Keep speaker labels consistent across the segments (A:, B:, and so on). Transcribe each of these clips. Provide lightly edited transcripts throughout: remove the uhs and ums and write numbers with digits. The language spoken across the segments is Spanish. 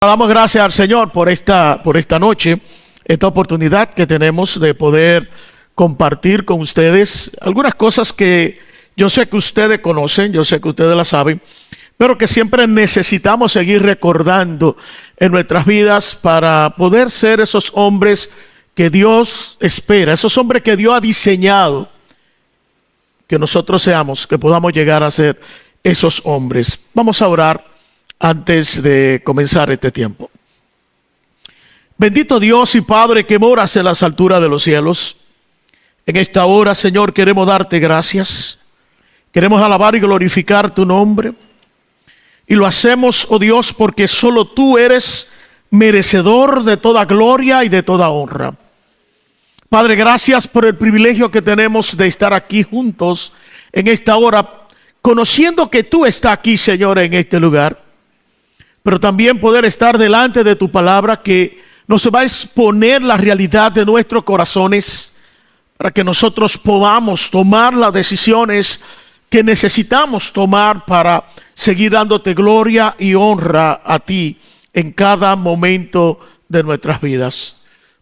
A: Damos gracias al Señor por esta noche, esta oportunidad que tenemos de poder compartir con ustedes algunas cosas que yo sé que ustedes conocen, yo sé que ustedes las saben, pero que siempre necesitamos seguir recordando en nuestras vidas para poder ser esos hombres que Dios espera, esos hombres que Dios ha diseñado, que nosotros seamos, que podamos llegar a ser esos hombres. Vamos a orar antes de comenzar este tiempo. Bendito Dios y Padre que moras en las alturas de los cielos, en esta hora, Señor, queremos darte gracias. Queremos alabar y glorificar tu nombre. Y lo hacemos, oh Dios, porque solo tú eres merecedor de toda gloria y de toda honra. Padre, gracias por el privilegio que tenemos de estar aquí juntos en esta hora, conociendo que tú estás aquí, Señor, en este lugar. Pero también poder estar delante de tu palabra que nos va a exponer la realidad de nuestros corazones para que nosotros podamos tomar las decisiones que necesitamos tomar para seguir dándote gloria y honra a ti en cada momento de nuestras vidas.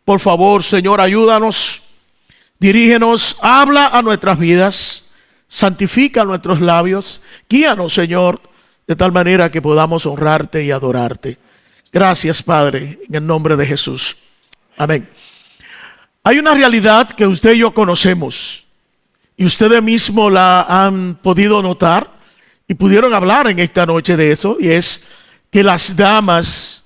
A: Por favor, Señor, ayúdanos, dirígenos, habla a nuestras vidas, santifica nuestros labios, guíanos, Señor, de tal manera que podamos honrarte y adorarte. Gracias, Padre, en el nombre de Jesús. Amén. Hay una realidad que usted y yo conocemos, y ustedes mismos la han podido notar, y pudieron hablar en esta noche de eso, y es que las damas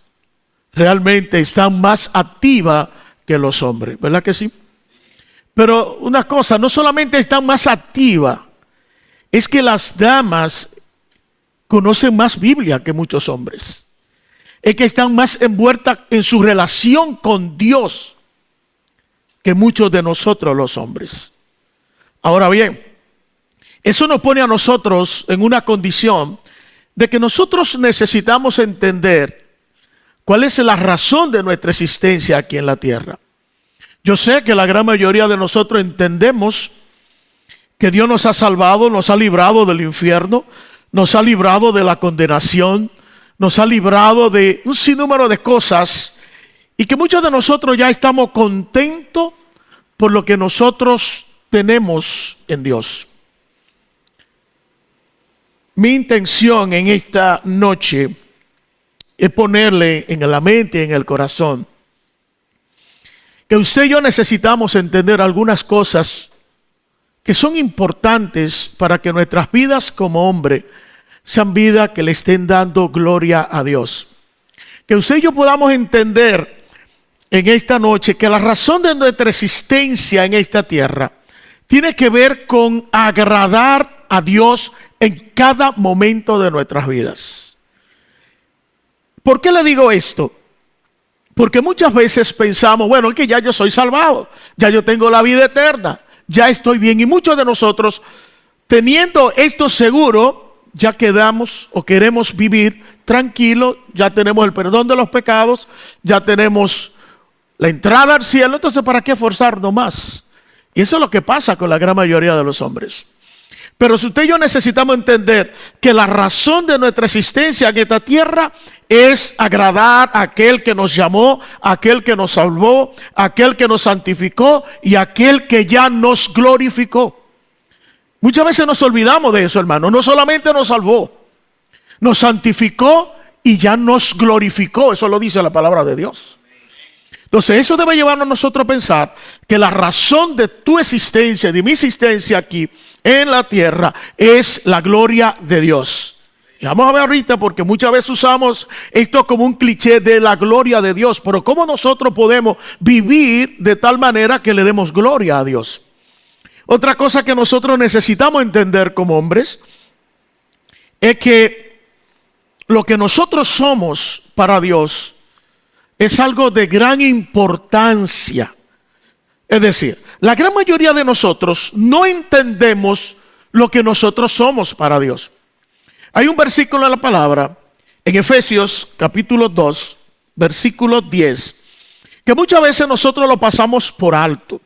A: realmente están más activas que los hombres, ¿verdad que sí? Pero una cosa, no solamente están más activas, es que las damas conocen más Biblia que muchos hombres. Es que están más envueltas en su relación con Dios que muchos de nosotros los hombres. Ahora bien, eso nos pone a nosotros en una condición de que nosotros necesitamos entender cuál es la razón de nuestra existencia aquí en la tierra. Yo sé que la gran mayoría de nosotros entendemos que Dios nos ha salvado, nos ha librado del infierno, nos ha librado de la condenación, nos ha librado de un sinnúmero de cosas y que muchos de nosotros ya estamos contentos por lo que nosotros tenemos en Dios. Mi intención en esta noche es ponerle en la mente y en el corazón que usted y yo necesitamos entender algunas cosas que son importantes para que nuestras vidas como hombre sean vidas que le estén dando gloria a Dios. Que usted y yo podamos entender en esta noche que la razón de nuestra existencia en esta tierra tiene que ver con agradar a Dios en cada momento de nuestras vidas. ¿Por qué le digo esto? Porque muchas veces pensamos, bueno, es que ya yo soy salvado, ya yo tengo la vida eterna, ya estoy bien. Y muchos de nosotros, teniendo esto seguro, ya quedamos o queremos vivir tranquilos, ya tenemos el perdón de los pecados, ya tenemos la entrada al cielo, entonces ¿para qué forzarnos más? Y eso es lo que pasa con la gran mayoría de los hombres. Pero si usted y yo necesitamos entender que la razón de nuestra existencia en esta tierra es agradar a aquel que nos llamó, a aquel que nos salvó, a aquel que nos santificó y a aquel que ya nos glorificó. Muchas veces nos olvidamos de eso, hermano. No solamente nos salvó, nos santificó y ya nos glorificó. Eso lo dice la palabra de Dios. Entonces eso debe llevarnos a nosotros a pensar que la razón de tu existencia, de mi existencia aquí en la tierra, es la gloria de Dios. Y vamos a ver ahorita, porque muchas veces usamos esto como un cliché de la gloria de Dios. Pero ¿cómo nosotros podemos vivir de tal manera que le demos gloria a Dios? Otra cosa que nosotros necesitamos entender como hombres es que lo que nosotros somos para Dios es algo de gran importancia. Es decir, la gran mayoría de nosotros no entendemos lo que nosotros somos para Dios. Hay un versículo en la palabra, en Efesios capítulo 2, versículo 10, que muchas veces nosotros lo pasamos por alto.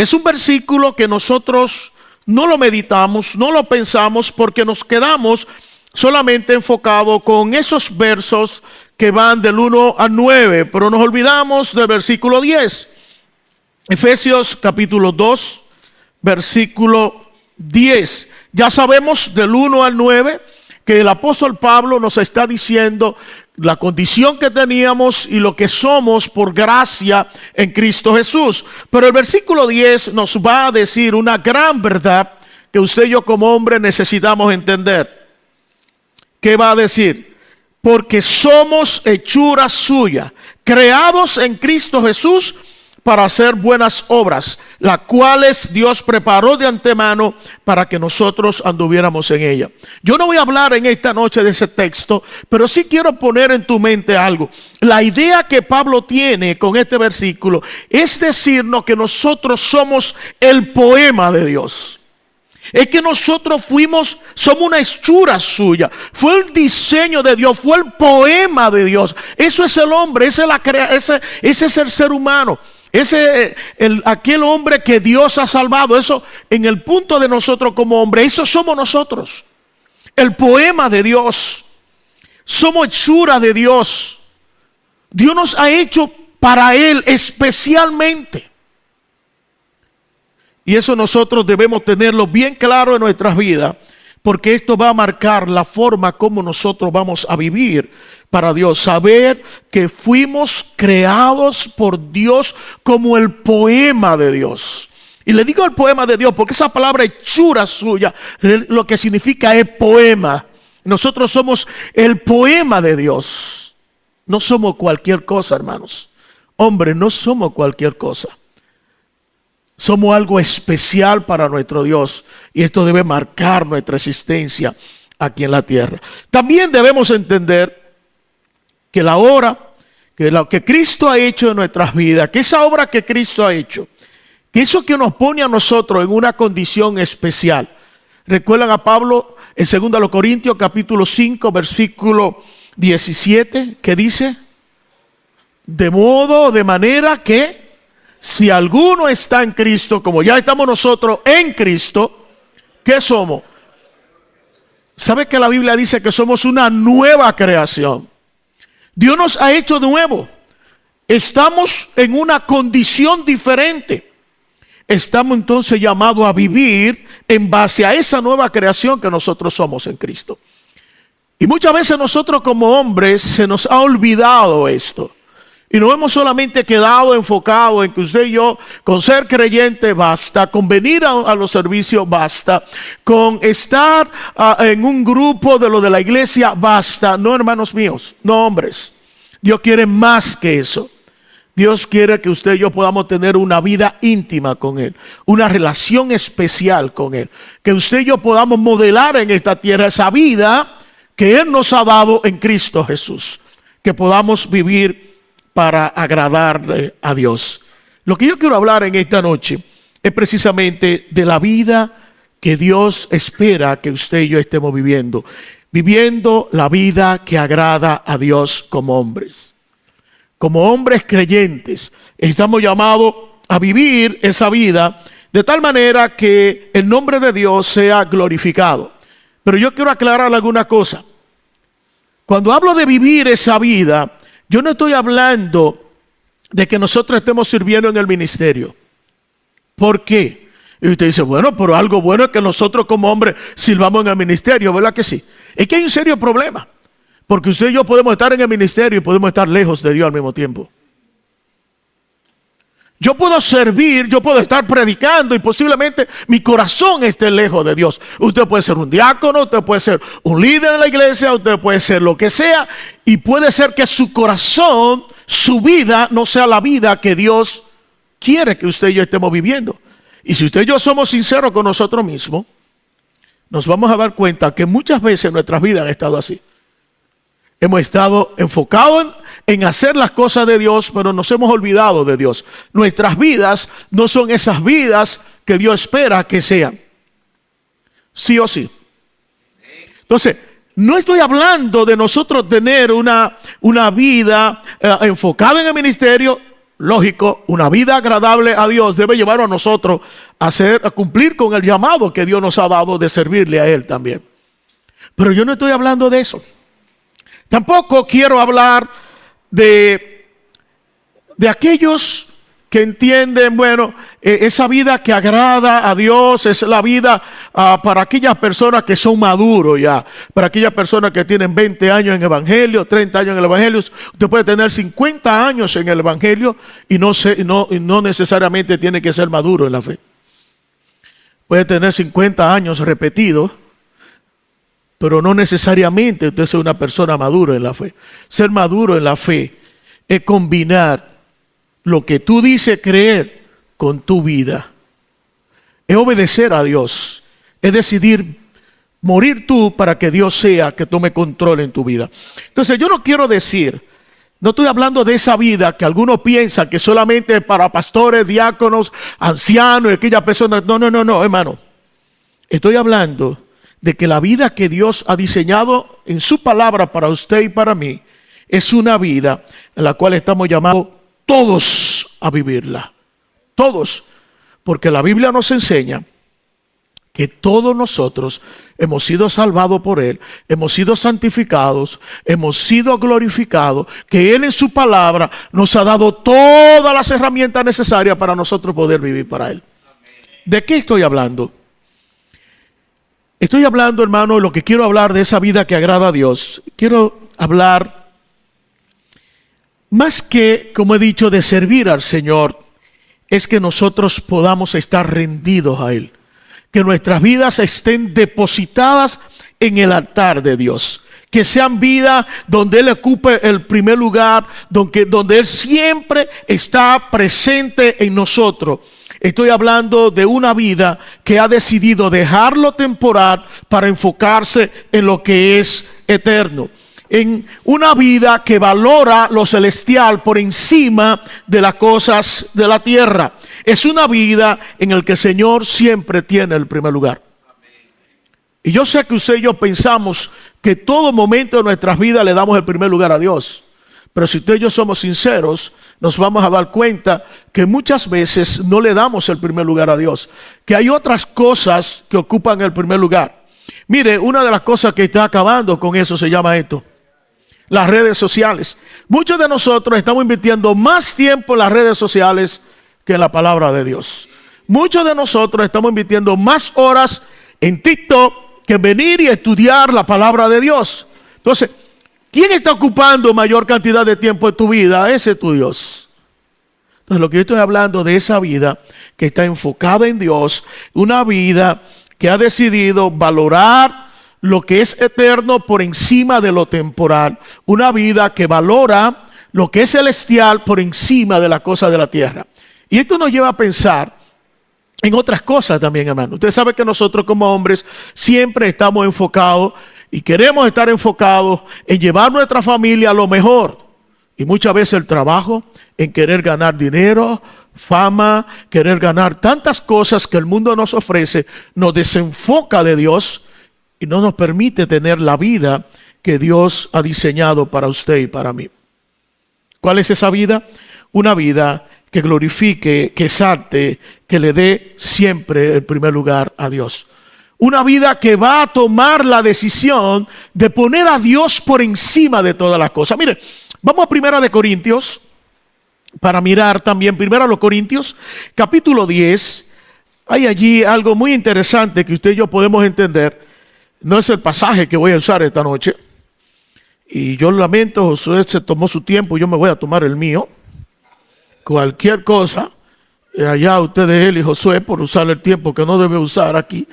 A: Es un versículo que nosotros no lo meditamos, no lo pensamos, porque nos quedamos solamente enfocados con esos versos que van del 1 al 9, pero nos olvidamos del versículo 10. Efesios capítulo 2, versículo 10. Ya sabemos del 1 al 9 que el apóstol Pablo nos está diciendo la condición que teníamos y lo que somos por gracia en Cristo Jesús. Pero el versículo 10 nos va a decir una gran verdad que usted y yo como hombre necesitamos entender. ¿Qué va a decir? Porque somos hechura suya, creados en Cristo Jesús para hacer buenas obras, las cuales Dios preparó de antemano para que nosotros anduviéramos en ella. Yo no voy a hablar en esta noche de ese texto, pero sí quiero poner en tu mente algo. La idea que Pablo tiene con este versículo es decirnos que nosotros somos el poema de Dios. Es que nosotros somos una hechura suya. Fue el diseño de Dios, fue el poema de Dios. Eso es el hombre, ese es el ser humano. Aquel hombre que Dios ha salvado. Eso en el punto de nosotros como hombre, eso somos nosotros. El poema de Dios. Somos hechura de Dios. Dios nos ha hecho para Él especialmente. Y eso nosotros debemos tenerlo bien claro en nuestras vidas, porque esto va a marcar la forma como nosotros vamos a vivir para Dios. Saber que fuimos creados por Dios como el poema de Dios. Y le digo el poema de Dios porque esa palabra hechura suya, lo que significa es poema. Nosotros somos el poema de Dios. No somos cualquier cosa, hermanos. Hombre, no somos cualquier cosa. Somos algo especial para nuestro Dios y esto debe marcar nuestra existencia aquí en la tierra. También debemos entender que la obra, que lo que Cristo ha hecho en nuestras vidas, que esa obra que Cristo ha hecho, que eso que nos pone a nosotros en una condición especial. ¿Recuerdan a Pablo en 2 Corintios capítulo 5 versículo 17 que dice? De manera que si alguno está en Cristo, como ya estamos nosotros en Cristo, ¿qué somos? ¿Sabe que la Biblia dice que somos una nueva creación? Dios nos ha hecho nuevo. Estamos en una condición diferente. Estamos entonces llamados a vivir en base a esa nueva creación que nosotros somos en Cristo. Y muchas veces nosotros como hombres se nos ha olvidado esto. Y nos hemos solamente quedado enfocados en que usted y yo, con ser creyente basta, con venir a los servicios basta, con estar en un grupo de lo de la iglesia basta. No, hermanos míos, no, hombres. Dios quiere más que eso. Dios quiere que usted y yo podamos tener una vida íntima con Él, una relación especial con Él. Que usted y yo podamos modelar en esta tierra esa vida que Él nos ha dado en Cristo Jesús. Que podamos vivir para agradarle a Dios. Lo que yo quiero hablar en esta noche es precisamente de la vida que Dios espera que usted y yo estemos viviendo. Viviendo la vida que agrada a Dios como hombres. Como hombres creyentes, estamos llamados a vivir esa vida de tal manera que el nombre de Dios sea glorificado. Pero yo quiero aclarar alguna cosa. Cuando hablo de vivir esa vida, yo no estoy hablando de que nosotros estemos sirviendo en el ministerio. ¿Por qué? Y usted dice, bueno, pero algo bueno es que nosotros como hombres sirvamos en el ministerio, ¿verdad que sí? Es que hay un serio problema. Porque usted y yo podemos estar en el ministerio y podemos estar lejos de Dios al mismo tiempo. Yo puedo servir, yo puedo estar predicando y posiblemente mi corazón esté lejos de Dios. Usted puede ser un diácono, usted puede ser un líder en la iglesia, usted puede ser lo que sea. Y puede ser que su corazón, su vida, no sea la vida que Dios quiere que usted y yo estemos viviendo. Y si usted y yo somos sinceros con nosotros mismos, nos vamos a dar cuenta que muchas veces nuestras vidas han estado así. Hemos estado enfocados en hacer las cosas de Dios, pero nos hemos olvidado de Dios. Nuestras vidas no son esas vidas que Dios espera que sean. Sí o sí. Entonces, no estoy hablando de nosotros tener una vida enfocada en el ministerio. Lógico, una vida agradable a Dios debe llevarnos a nosotros a cumplir con el llamado que Dios nos ha dado de servirle a Él también. Pero yo no estoy hablando de eso. Tampoco quiero hablar de aquellos que entienden, bueno, esa vida que agrada a Dios es la vida para aquellas personas que son maduros ya, para aquellas personas que tienen 20 años en el Evangelio, 30 años en el Evangelio. Usted puede tener 50 años en el Evangelio y no necesariamente tiene que ser maduro en la fe. Puede tener 50 años repetidos, pero no necesariamente usted es una persona madura en la fe. Ser maduro en la fe es combinar lo que tú dices creer con tu vida. Es obedecer a Dios. Es decidir morir tú para que Dios sea que tome control en tu vida. Entonces yo no quiero decir, no estoy hablando de esa vida que algunos piensan que solamente es para pastores, diáconos, ancianos, aquellas personas. No, hermano. Estoy hablando de que la vida que Dios ha diseñado en su palabra para usted y para mí es una vida en la cual estamos llamados todos a vivirla. Todos. Porque la Biblia nos enseña que todos nosotros hemos sido salvados por Él, hemos sido santificados, hemos sido glorificados, que Él en su palabra nos ha dado todas las herramientas necesarias para nosotros poder vivir para Él. ¿De qué estoy hablando? Estoy hablando, hermano, de lo que quiero hablar de esa vida que agrada a Dios. Quiero hablar más que, como he dicho, de servir al Señor, es que nosotros podamos estar rendidos a Él. Que nuestras vidas estén depositadas en el altar de Dios. Que sean vidas donde Él ocupe el primer lugar, donde Él siempre está presente en nosotros. Estoy hablando de una vida que ha decidido dejar lo temporal para enfocarse en lo que es eterno. En una vida que valora lo celestial por encima de las cosas de la tierra. Es una vida en la que el Señor siempre tiene el primer lugar. Y yo sé que usted y yo pensamos que todo momento de nuestras vidas le damos el primer lugar a Dios. Pero si usted y yo somos sinceros, nos vamos a dar cuenta que muchas veces no le damos el primer lugar a Dios. Que hay otras cosas que ocupan el primer lugar. Mire, una de las cosas que está acabando con eso se llama esto. Las redes sociales. Muchos de nosotros estamos invirtiendo más tiempo en las redes sociales que en la palabra de Dios. Muchos de nosotros estamos invirtiendo más horas en TikTok que en venir y estudiar la palabra de Dios. Entonces, ¿quién está ocupando mayor cantidad de tiempo en tu vida? Ese es tu Dios. Entonces, lo que yo estoy hablando de esa vida que está enfocada en Dios, una vida que ha decidido valorar lo que es eterno por encima de lo temporal. Una vida que valora lo que es celestial por encima de las cosas de la tierra. Y esto nos lleva a pensar en otras cosas también, hermano. Usted sabe que nosotros como hombres siempre estamos enfocados y queremos estar enfocados en llevar nuestra familia a lo mejor. Y muchas veces el trabajo, en querer ganar dinero, fama, querer ganar tantas cosas que el mundo nos ofrece, nos desenfoca de Dios y no nos permite tener la vida que Dios ha diseñado para usted y para mí. ¿Cuál es esa vida? Una vida que glorifique, que exalte, que le dé siempre el primer lugar a Dios. Una vida que va a tomar la decisión de poner a Dios por encima de todas las cosas. Mire, vamos a Primera de Corintios, para mirar también Primera de Corintios, capítulo 10. Hay allí algo muy interesante que usted y yo podemos entender. No es el pasaje que voy a usar esta noche. Y yo lamento, Josué se tomó su tiempo, yo me voy a tomar el mío. Cualquier cosa, allá ustedes, él y Josué, por usar el tiempo que no debe usar aquí.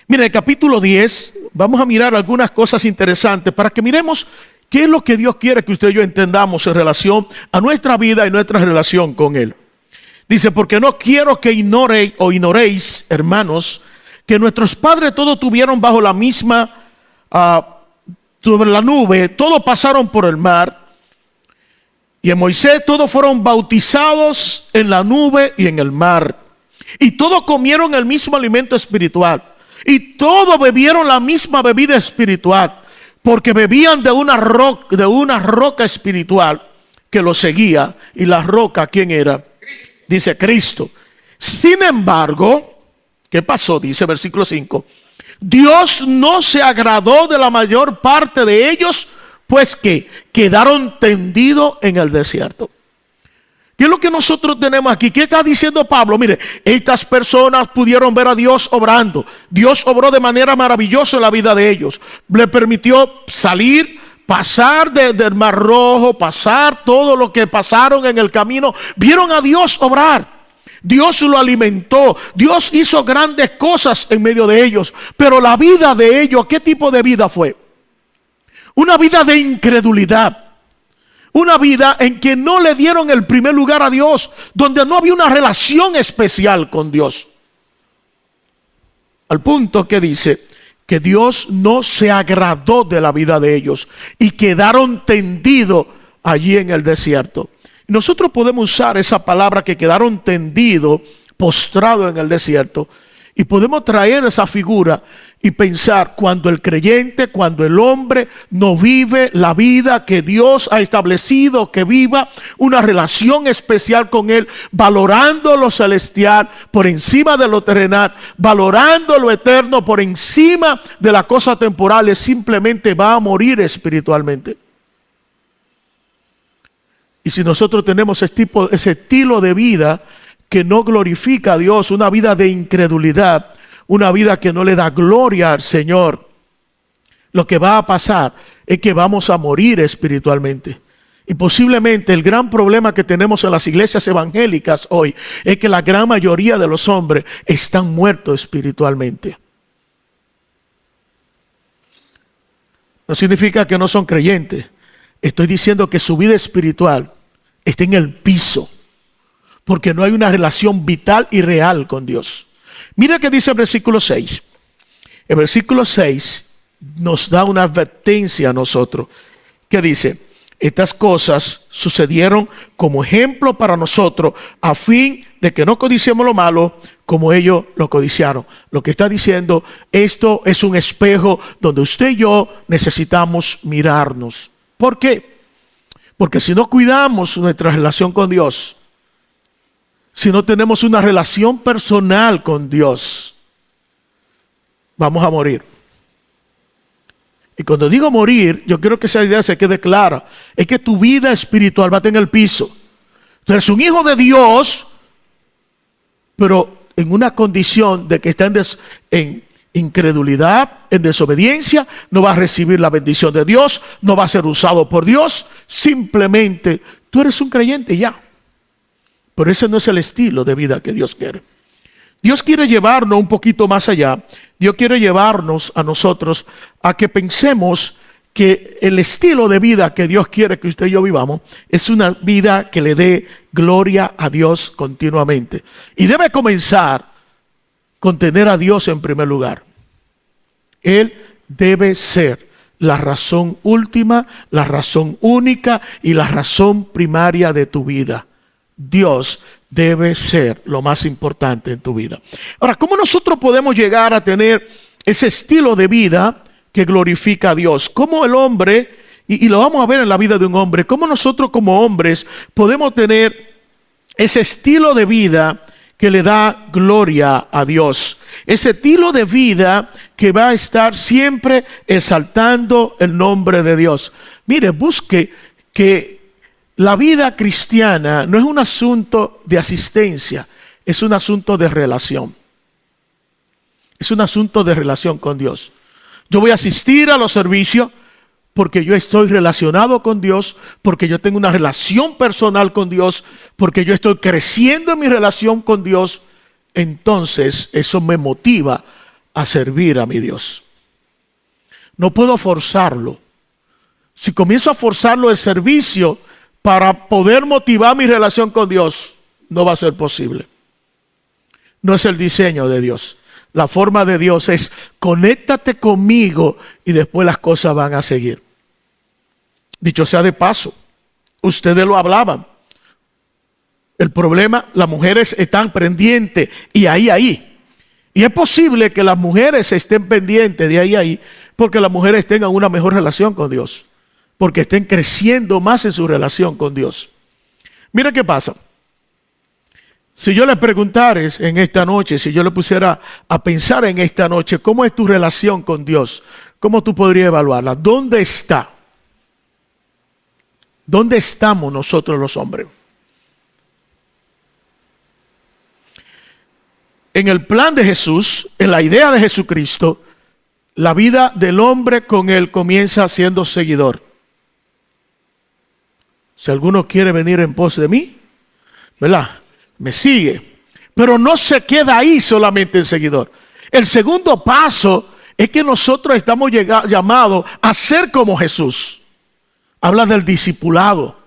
A: Mira, el capítulo 10, vamos a mirar algunas cosas interesantes para que miremos qué es lo que Dios quiere que usted y yo entendamos en relación a nuestra vida y nuestra relación con Él. Dice, porque no quiero que ignoréis, hermanos, que nuestros padres todos tuvieron bajo la misma, sobre la nube, todos pasaron por el mar. Y en Moisés todos fueron bautizados en la nube y en el mar. Y todos comieron el mismo alimento espiritual. Y todos bebieron la misma bebida espiritual. Porque bebían de una roca espiritual que los seguía. Y la roca, ¿quién era? Dice Cristo. Sin embargo, ¿qué pasó? Dice versículo 5. Dios no se agradó de la mayor parte de ellos, pues que quedaron tendidos en el desierto. ¿Qué es lo que nosotros tenemos aquí? ¿Qué está diciendo Pablo? Mire, estas personas pudieron ver a Dios obrando. Dios obró de manera maravillosa en la vida de ellos. Le permitió salir, pasar del Mar Rojo, pasar todo lo que pasaron en el camino. Vieron a Dios obrar. Dios lo alimentó. Dios hizo grandes cosas en medio de ellos. Pero la vida de ellos, ¿qué tipo de vida fue? Una vida de incredulidad. Una vida en que no le dieron el primer lugar a Dios, donde no había una relación especial con Dios. Al punto que dice que Dios no se agradó de la vida de ellos y quedaron tendidos allí en el desierto. Nosotros podemos usar esa palabra que quedaron tendidos, postrados en el desierto, y podemos traer esa figura y pensar cuando el creyente, cuando el hombre no vive la vida que Dios ha establecido, que viva una relación especial con Él, valorando lo celestial por encima de lo terrenal, valorando lo eterno por encima de las cosas temporales, simplemente va a morir espiritualmente. Y si nosotros tenemos ese estilo de vida que no glorifica a Dios, una vida de incredulidad, una vida que no le da gloria al Señor, lo que va a pasar es que vamos a morir espiritualmente. Y posiblemente el gran problema que tenemos en las iglesias evangélicas hoy es que la gran mayoría de los hombres están muertos espiritualmente. No significa que no son creyentes. Estoy diciendo que su vida espiritual está en el piso, porque no hay una relación vital y real con Dios. Mira que dice el versículo 6. El versículo 6 nos da una advertencia a nosotros. Que dice: estas cosas sucedieron como ejemplo para nosotros, a fin de que no codiciemos lo malo como ellos lo codiciaron. Lo que está diciendo, esto es un espejo donde usted y yo necesitamos mirarnos. ¿Por qué? Porque si no cuidamos nuestra relación con Dios, si no tenemos una relación personal con Dios, vamos a morir. Y cuando digo morir, yo quiero que esa idea se quede clara. Es que tu vida espiritual va a estar en el piso. Tú eres un hijo de Dios, pero en una condición de que está en incredulidad, en desobediencia, no va a recibir la bendición de Dios, no va a ser usado por Dios. Simplemente tú eres un creyente ya. Pero ese no es el estilo de vida que Dios quiere. Dios quiere llevarnos un poquito más allá. Dios quiere llevarnos a nosotros a que pensemos que el estilo de vida que Dios quiere que usted y yo vivamos es una vida que le dé gloria a Dios continuamente. Y debe comenzar con tener a Dios en primer lugar. Él debe ser la razón última, la razón única y la razón primaria de tu vida. Dios debe ser lo más importante en tu vida. Ahora, ¿cómo nosotros podemos llegar a tener ese estilo de vida que glorifica a Dios? ¿Cómo el hombre, y lo vamos a ver en la vida de un hombre, cómo nosotros como hombres podemos tener ese estilo de vida que le da gloria a Dios? Ese estilo de vida que va a estar siempre exaltando el nombre de Dios. Mire, busque que la vida cristiana no es un asunto de asistencia, es un asunto de relación. Es un asunto de relación con Dios. Yo voy a asistir a los servicios porque yo estoy relacionado con Dios, porque yo tengo una relación personal con Dios, porque yo estoy creciendo en mi relación con Dios. Entonces eso me motiva a servir a mi Dios. No puedo forzarlo. Si comienzo a forzarlo el servicio para poder motivar mi relación con Dios, no va a ser posible. No es el diseño de Dios. La forma de Dios es: conéctate conmigo y después las cosas van a seguir. Dicho sea de paso, ustedes lo hablaban. El problema, las mujeres están pendientes y ahí. Y es posible que las mujeres estén pendientes de ahí, porque las mujeres tengan una mejor relación con Dios, porque estén creciendo más en su relación con Dios. Mira qué pasa. Si yo le preguntares en esta noche, si yo le pusiera a pensar en esta noche, ¿cómo es tu relación con Dios? ¿Cómo tú podrías evaluarla? ¿Dónde está? ¿Dónde estamos nosotros los hombres? En el plan de Jesús, en la idea de Jesucristo, la vida del hombre con él comienza siendo seguidor. Si alguno quiere venir en pos de mí, ¿verdad? Me sigue. Pero no se queda ahí solamente en seguidor. El segundo paso es que nosotros estamos llamados a ser como Jesús. Habla del discipulado.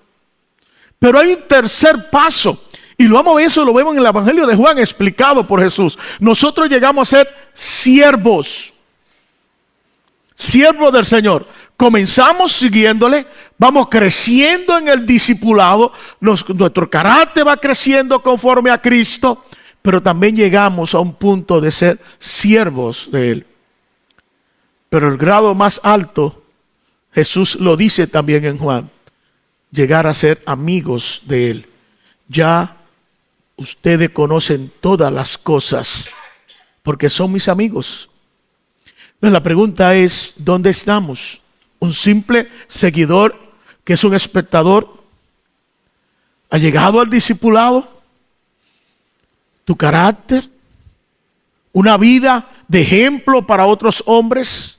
A: Pero hay un tercer paso. Y eso lo vemos en el Evangelio de Juan explicado por Jesús. Nosotros llegamos a ser siervos. Siervos del Señor. Comenzamos siguiéndole, vamos creciendo en el discipulado, nuestro carácter va creciendo conforme a Cristo, pero también llegamos a un punto de ser siervos de Él. Pero el grado más alto, Jesús lo dice también en Juan, llegar a ser amigos de Él. Ya ustedes conocen todas las cosas, porque son mis amigos. Entonces la pregunta es, ¿dónde estamos? ¿Un simple seguidor que es un espectador? ¿Ha llegado al discipulado? ¿Tu carácter? ¿Una vida de ejemplo para otros hombres?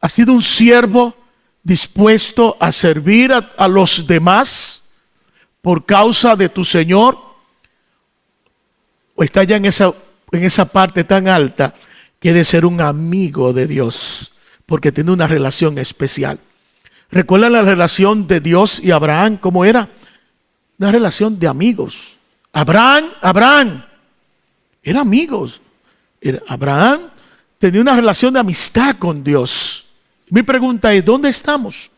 A: ¿Has sido un siervo dispuesto a servir a los demás por causa de tu Señor? ¿O está ya en esa parte tan alta que de ser un amigo de Dios? Porque tiene una relación especial. ¿Recuerda la relación de Dios y Abraham? ¿Cómo era? Una relación de amigos. Abraham, eran amigos. Abraham tenía una relación de amistad con Dios. Mi pregunta es, ¿dónde estamos?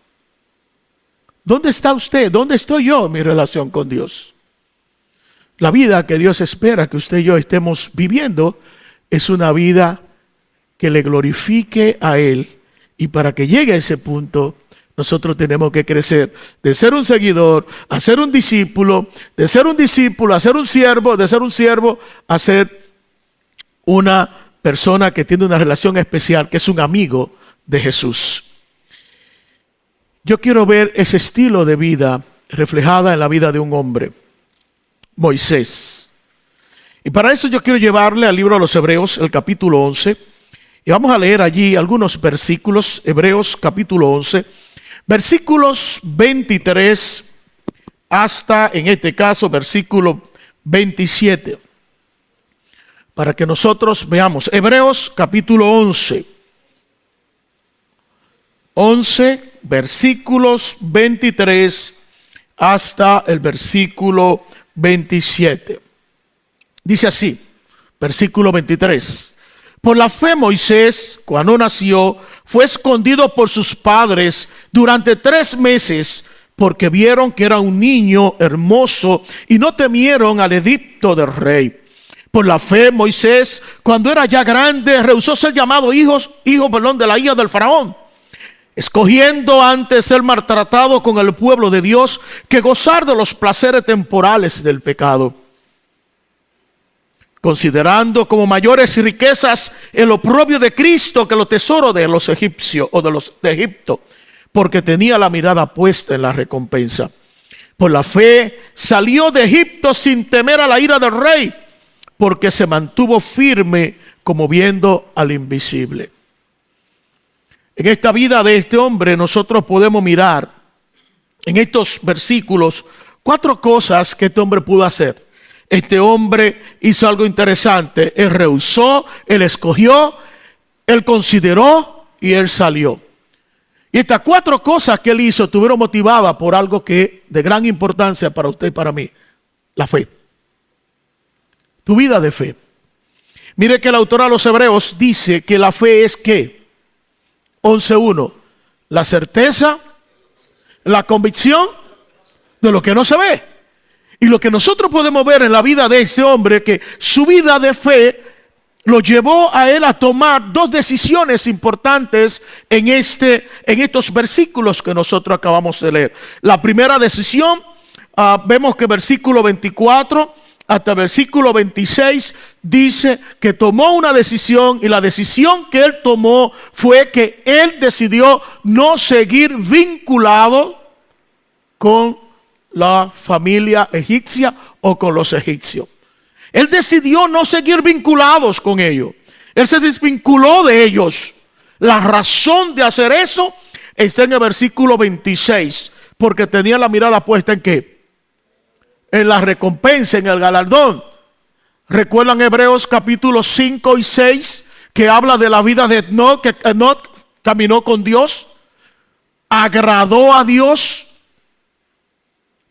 A: ¿Dónde está usted? ¿Dónde estoy yo en mi relación con Dios? La vida que Dios espera que usted y yo estemos viviendo es una vida que le glorifique a Él. Y para que llegue a ese punto, nosotros tenemos que crecer de ser un seguidor a ser un discípulo, de ser un discípulo a ser un siervo, de ser un siervo a ser una persona que tiene una relación especial, que es un amigo de Jesús. Yo quiero ver ese estilo de vida reflejada en la vida de un hombre, Moisés. Y para eso yo quiero llevarle al libro de los Hebreos, el capítulo 11. Y vamos a leer allí algunos versículos, Hebreos capítulo 11, versículos 23 hasta, en este caso, versículo 27. Para que nosotros veamos, Hebreos capítulo 11, versículos 23 hasta el versículo 27. Dice así, versículo 23. Por la fe Moisés, cuando nació, fue escondido por sus padres durante 3 meses, porque vieron que era un niño hermoso y no temieron al edicto del rey. Por la fe Moisés, cuando era ya grande, rehusó ser llamado hijo de la hija del faraón, escogiendo antes ser maltratado con el pueblo de Dios que gozar de los placeres temporales del pecado, considerando como mayores riquezas el oprobio de Cristo que los tesoros de los egipcios o de Egipto, porque tenía la mirada puesta en la recompensa. Por la fe salió de Egipto sin temer a la ira del rey, porque se mantuvo firme como viendo al invisible. En esta vida de este hombre nosotros podemos mirar en estos versículos 4 cosas que este hombre pudo hacer. Este hombre hizo algo interesante. Él rehusó, él escogió, él consideró y él salió. Y estas 4 cosas que él hizo estuvieron motivadas por algo que de gran importancia para usted y para mí: la fe. Tu vida de fe. Mire que el autor a los Hebreos dice que la fe es ¿qué? 11:1. La certeza, la convicción de lo que no se ve. Y lo que nosotros podemos ver en la vida de este hombre, que su vida de fe lo llevó a él a tomar 2 decisiones importantes en estos versículos que nosotros acabamos de leer. La primera decisión vemos que versículo 24 hasta versículo 26 dice que tomó una decisión, y la decisión que él tomó fue que él decidió no seguir vinculado con la familia egipcia o con los egipcios. Él decidió no seguir vinculados con ellos. Él se desvinculó de ellos. La razón de hacer eso está en el versículo 26, porque tenía la mirada puesta ¿en qué? En la recompensa, en el galardón. ¿Recuerdan Hebreos capítulo 5 y 6 que habla de la vida de Enoc? Que Enoc caminó con Dios, agradó a Dios.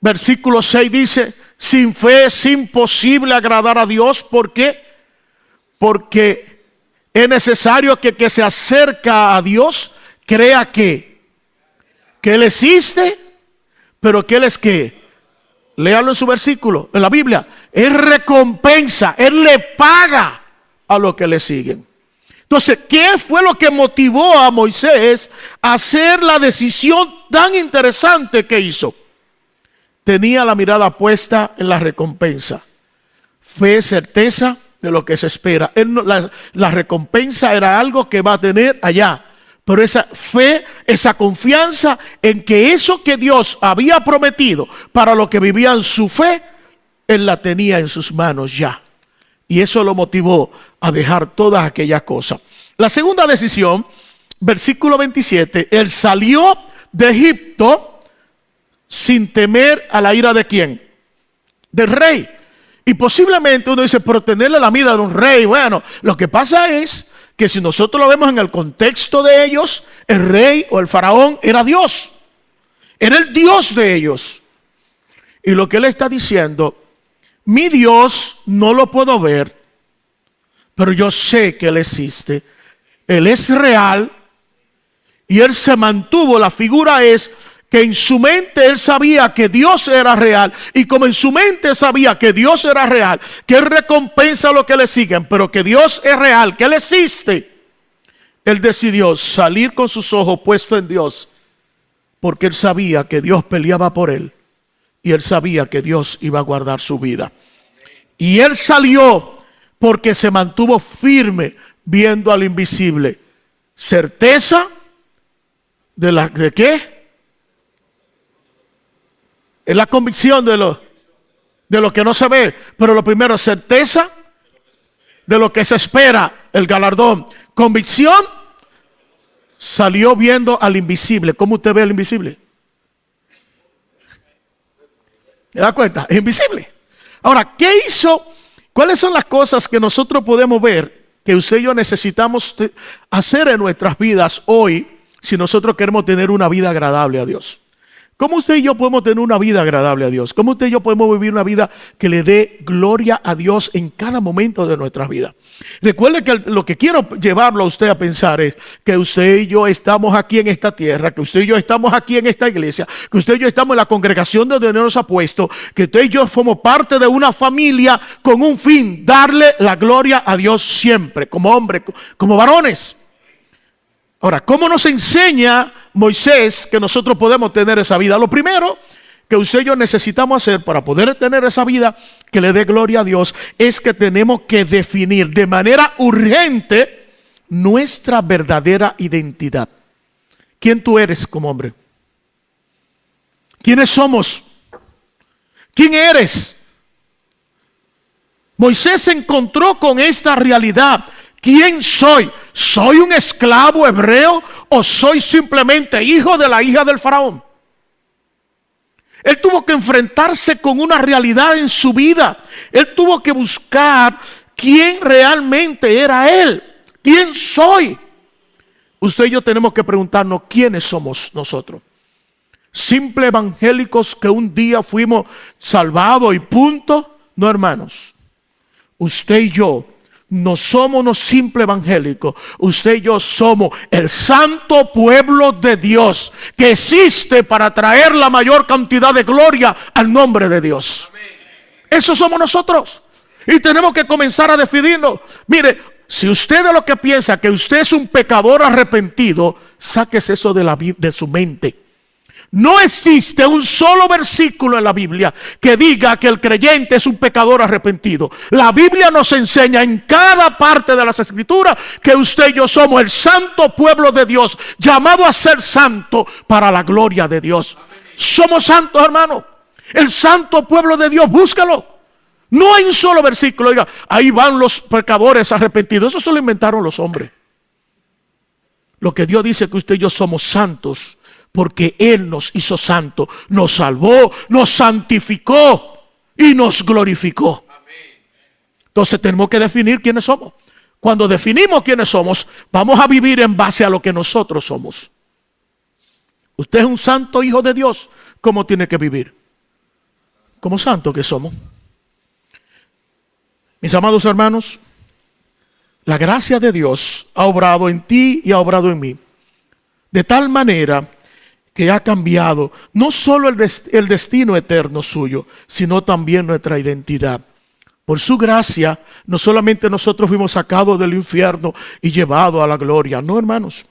A: Versículo 6 dice: sin fe es imposible agradar a Dios. ¿Por qué? Porque es necesario que el que se acerca a Dios crea que Él existe, pero que Él es que, léalo en su versículo, en la Biblia, Él recompensa, Él le paga a los que le siguen. Entonces, ¿qué fue lo que motivó a Moisés a hacer la decisión tan interesante que hizo? Tenía la mirada puesta en la recompensa. Fe, certeza de lo que se espera. La recompensa era algo que va a tener allá. Pero esa fe, esa confianza en que eso que Dios había prometido para los que vivían su fe, Él la tenía en sus manos ya. Y eso lo motivó a dejar todas aquellas cosas. La segunda decisión, versículo 27, Él salió de Egipto sin temer a la ira de ¿quién? Del rey. Y posiblemente uno dice, pero tenerle la vida de un rey. Bueno, lo que pasa es que si nosotros lo vemos en el contexto de ellos, el rey o el faraón era Dios. Era el Dios de ellos. Y lo que él está diciendo, mi Dios no lo puedo ver, pero yo sé que Él existe. Él es real y Él se mantuvo. La figura es que en su mente Él sabía que Dios era real, y como en su mente sabía que Dios era real, que Él recompensa a los que le siguen, pero que Dios es real, que Él existe, Él decidió salir con sus ojos puestos en Dios, porque Él sabía que Dios peleaba por Él, y Él sabía que Dios iba a guardar su vida. Y Él salió porque se mantuvo firme viendo al invisible. Certeza ¿de qué? Es la convicción de lo que no se ve. Pero lo primero, certeza de lo que se espera, el galardón. Convicción, salió viendo al invisible. ¿Cómo usted ve al invisible? ¿Me da cuenta? Es invisible. Ahora, ¿qué hizo? ¿Cuáles son las cosas que nosotros podemos ver que usted y yo necesitamos hacer en nuestras vidas hoy si nosotros queremos tener una vida agradable a Dios? ¿Cómo usted y yo podemos tener una vida agradable a Dios? ¿Cómo usted y yo podemos vivir una vida que le dé gloria a Dios en cada momento de nuestras vidas? Recuerde que lo que quiero llevarlo a usted a pensar es que usted y yo estamos aquí en esta tierra, que usted y yo estamos aquí en esta iglesia, que usted y yo estamos en la congregación donde Dios nos ha puesto, que usted y yo somos parte de una familia con un fin: darle la gloria a Dios siempre, como hombres, como varones. Ahora, ¿cómo nos enseña Moisés que nosotros podemos tener esa vida? Lo primero que usted y yo necesitamos hacer para poder tener esa vida que le dé gloria a Dios es que tenemos que definir de manera urgente nuestra verdadera identidad. ¿Quién tú eres como hombre? ¿Quiénes somos? ¿Quién eres? Moisés se encontró con esta realidad. ¿Quién soy? ¿Soy un esclavo hebreo o soy simplemente hijo de la hija del faraón? Él tuvo que enfrentarse con una realidad en su vida. Él tuvo que buscar quién realmente era él. ¿Quién soy? Usted y yo tenemos que preguntarnos quiénes somos nosotros. ¿Simples evangélicos que un día fuimos salvados y punto? No, hermanos. Usted y yo no somos unos simples evangélicos. Usted y yo somos el santo pueblo de Dios que existe para traer la mayor cantidad de gloria al nombre de Dios. Eso somos nosotros. Y tenemos que comenzar a definirlo. Mire, si usted de lo que piensa que usted es un pecador arrepentido, sáquese eso de su mente. No existe un solo versículo en la Biblia que diga que el creyente es un pecador arrepentido. La Biblia nos enseña en cada parte de las Escrituras que usted y yo somos el santo pueblo de Dios, llamado a ser santo para la gloria de Dios. Somos santos, hermano. El santo pueblo de Dios, búscalo. No hay un solo versículo, oiga, ahí van los pecadores arrepentidos. Eso se lo inventaron los hombres. Lo que Dios dice que usted y yo somos santos, porque Él nos hizo santos, nos salvó, nos santificó y nos glorificó. Entonces tenemos que definir quiénes somos. Cuando definimos quiénes somos, vamos a vivir en base a lo que nosotros somos. Usted es un santo hijo de Dios. ¿Cómo tiene que vivir? Como santo que somos. Mis amados hermanos, la gracia de Dios ha obrado en ti y ha obrado en mí. De tal manera que ha cambiado no solo el destino eterno suyo, sino también nuestra identidad. Por su gracia, no solamente nosotros fuimos sacados del infierno y llevados a la gloria, no, hermanos.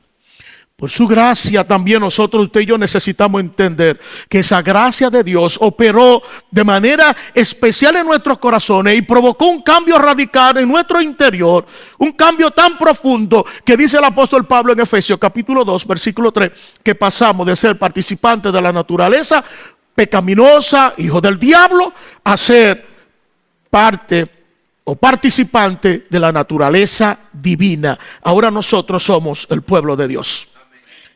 A: Por su gracia también nosotros, usted y yo, necesitamos entender que esa gracia de Dios operó de manera especial en nuestros corazones y provocó un cambio radical en nuestro interior, un cambio tan profundo que dice el apóstol Pablo en Efesios capítulo 2, versículo 3, que pasamos de ser participantes de la naturaleza pecaminosa, hijo del diablo, a ser parte o participante de la naturaleza divina. Ahora nosotros somos el pueblo de Dios.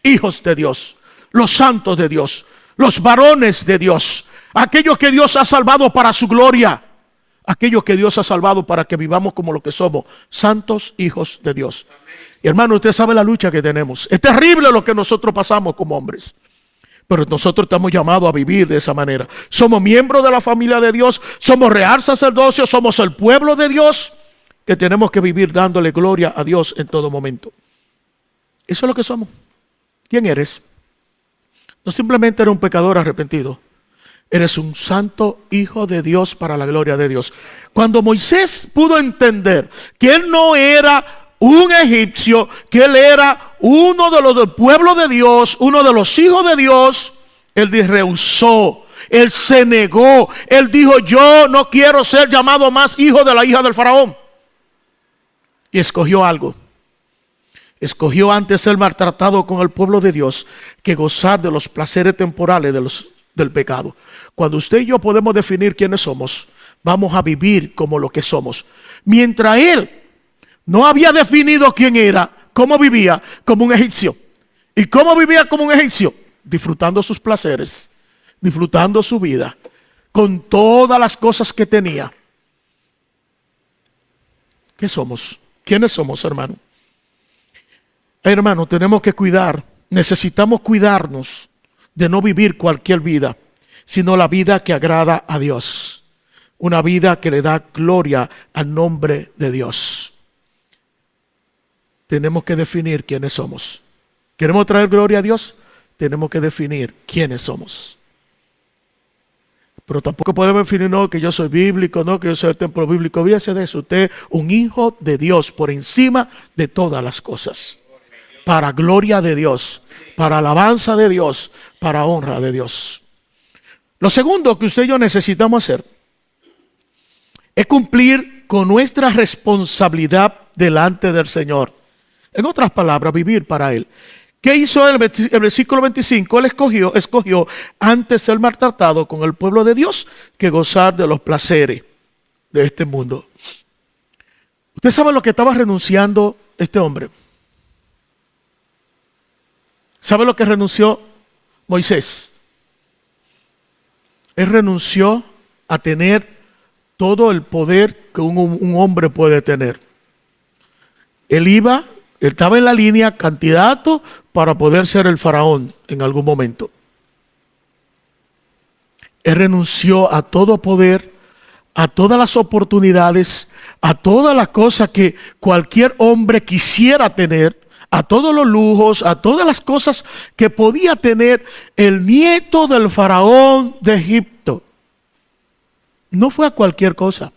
A: Hijos de Dios, los santos de Dios, los varones de Dios, aquellos que Dios ha salvado para su gloria, aquellos que Dios ha salvado para que vivamos como lo que somos, santos hijos de Dios. Y hermano, usted sabe la lucha que tenemos. Es terrible lo que nosotros pasamos como hombres, pero nosotros estamos llamados a vivir de esa manera. Somos miembros de la familia de Dios, somos real sacerdocio, somos el pueblo de Dios, que tenemos que vivir dándole gloria a Dios en todo momento. Eso es lo que somos. ¿Quién eres? No simplemente eres un pecador arrepentido. Eres un santo hijo de Dios para la gloria de Dios. Cuando Moisés pudo entender que él no era un egipcio, que él era uno de los del pueblo de Dios, uno de los hijos de Dios, él rehusó, él se negó, él dijo: yo no quiero ser llamado más hijo de la hija del faraón. Y escogió algo. Escogió antes ser maltratado con el pueblo de Dios que gozar de los placeres temporales del pecado. Cuando usted y yo podemos definir quiénes somos, vamos a vivir como lo que somos. Mientras él no había definido quién era, cómo vivía, como un egipcio. ¿Y cómo vivía como un egipcio? Disfrutando sus placeres, disfrutando su vida, con todas las cosas que tenía. ¿Qué somos? ¿Quiénes somos, hermano? Hermano, tenemos que cuidar, necesitamos cuidarnos de no vivir cualquier vida, sino la vida que agrada a Dios. Una vida que le da gloria al nombre de Dios. Tenemos que definir quiénes somos. ¿Queremos traer gloria a Dios? Tenemos que definir quiénes somos. Pero tampoco podemos definir, no, que yo soy bíblico, no, que yo soy el templo bíblico. Olvídese de eso. Usted es un hijo de Dios por encima de todas las cosas. Para gloria de Dios, para alabanza de Dios, para honra de Dios. Lo segundo que usted y yo necesitamos hacer es cumplir con nuestra responsabilidad delante del Señor. En otras palabras, vivir para Él. ¿Qué hizo él? El versículo 25, él escogió antes ser maltratado con el pueblo de Dios que gozar de los placeres de este mundo. ¿Usted sabe lo que estaba renunciando este hombre? ¿Sabe lo que renunció Moisés? Él renunció a tener todo el poder que un hombre puede tener. Él estaba en la línea candidato para poder ser el faraón en algún momento. Él renunció a todo poder, a todas las oportunidades, a todas las cosas que cualquier hombre quisiera tener, a todos los lujos, a todas las cosas que podía tener el nieto del faraón de Egipto. No fue a cualquier cosa.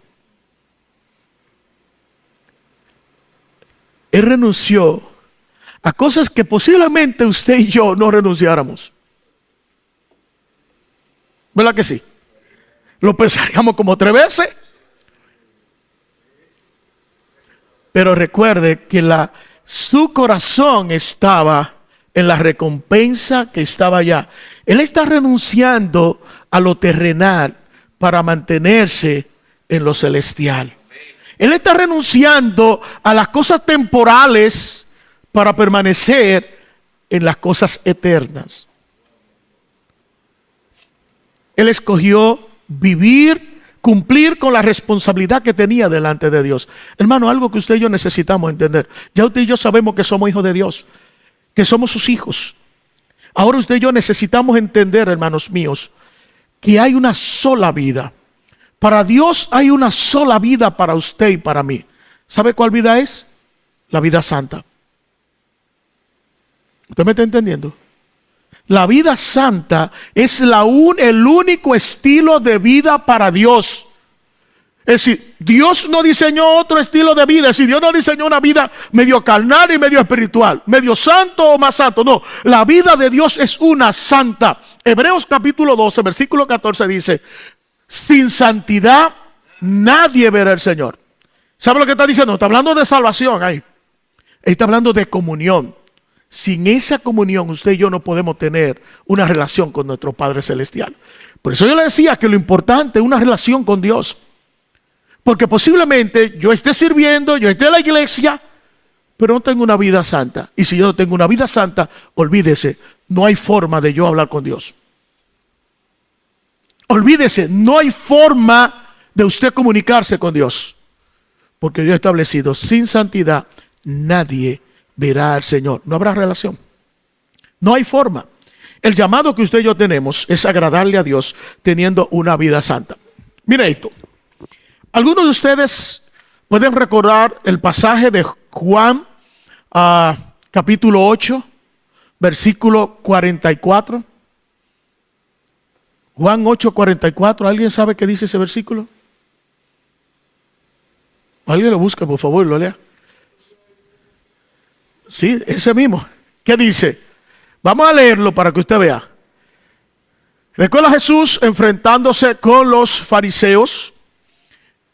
A: Él renunció a cosas que posiblemente usted y yo no renunciáramos. ¿Verdad que sí? Lo pensaríamos como 3 veces. Pero recuerde que su corazón estaba en la recompensa que estaba allá. Él está renunciando a lo terrenal para mantenerse en lo celestial. Él está renunciando a las cosas temporales para permanecer en las cosas eternas. Él escogió vivir, cumplir con la responsabilidad que tenía delante de Dios. Hermano, algo que usted y yo necesitamos entender. Ya usted y yo sabemos que somos hijos de Dios, que somos sus hijos. Ahora usted y yo necesitamos entender, hermanos míos, que hay una sola vida. Para Dios hay una sola vida para usted y para mí. ¿Sabe cuál vida es? La vida santa. ¿Usted me está entendiendo? La vida santa es el único estilo de vida para Dios. Es decir, Dios no diseñó otro estilo de vida. Es decir, Dios no diseñó una vida medio carnal y medio espiritual, medio santo o más santo. No, la vida de Dios es una santa. Hebreos capítulo 12, versículo 14 dice: sin santidad nadie verá al Señor. ¿Sabe lo que está diciendo? Está hablando de salvación ahí. Está hablando de comunión. Sin esa comunión usted y yo no podemos tener una relación con nuestro Padre Celestial. Por eso yo le decía que lo importante es una relación con Dios. Porque posiblemente yo esté sirviendo, yo esté en la iglesia, pero no tengo una vida santa. Y si yo no tengo una vida santa, olvídese, no hay forma de yo hablar con Dios. Olvídese, no hay forma de usted comunicarse con Dios. Porque Dios ha establecido, sin santidad nadie verá al Señor. No habrá relación. No hay forma. El llamado que usted y yo tenemos es agradarle a Dios teniendo una vida santa. Mire esto. Algunos de ustedes pueden recordar el pasaje de Juan, capítulo 8, versículo 44. Juan 8, 44. ¿Alguien sabe qué dice ese versículo? Alguien lo busca, por favor, lo lea. Sí, ese mismo. ¿Qué dice? Vamos a leerlo para que usted vea. Recuerda Jesús enfrentándose con los fariseos.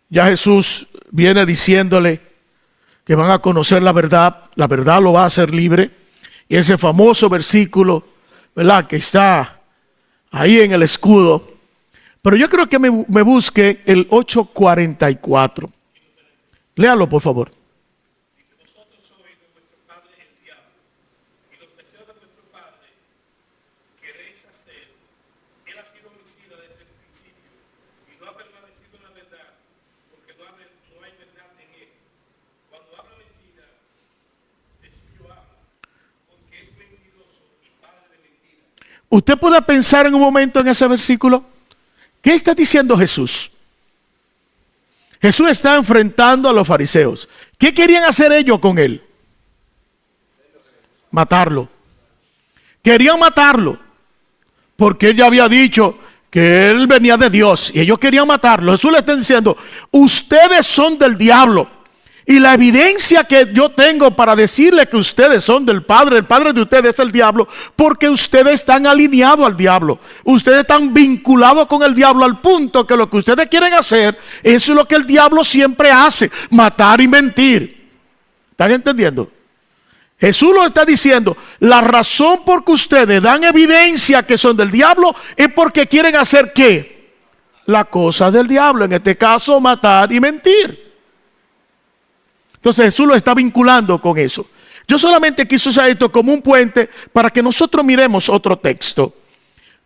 A: Ya Jesús viene diciéndole que van a conocer la verdad lo va a hacer libre. Y ese famoso versículo, ¿verdad?, que está ahí en el escudo. Pero yo creo que me busque el 8:44. Léalo, por favor. Usted puede pensar en un momento en ese versículo. ¿Qué está diciendo Jesús? Jesús está enfrentando a los fariseos. ¿Qué querían hacer ellos con él? Matarlo. Querían matarlo. Porque él ya había dicho que él venía de Dios. Y ellos querían matarlo. Jesús le está diciendo, ustedes son del diablo. Y la evidencia que yo tengo para decirle que ustedes son del Padre, el Padre de ustedes es el diablo, porque ustedes están alineados al diablo. Ustedes están vinculados con el diablo al punto que lo que ustedes quieren hacer es lo que el diablo siempre hace, matar y mentir. ¿Están entendiendo? Jesús lo está diciendo, la razón por que ustedes dan evidencia que son del diablo es porque quieren hacer ¿qué? La cosa del diablo, en este caso matar y mentir. Entonces Jesús lo está vinculando con eso. Yo solamente quise usar esto como un puente para que nosotros miremos otro texto.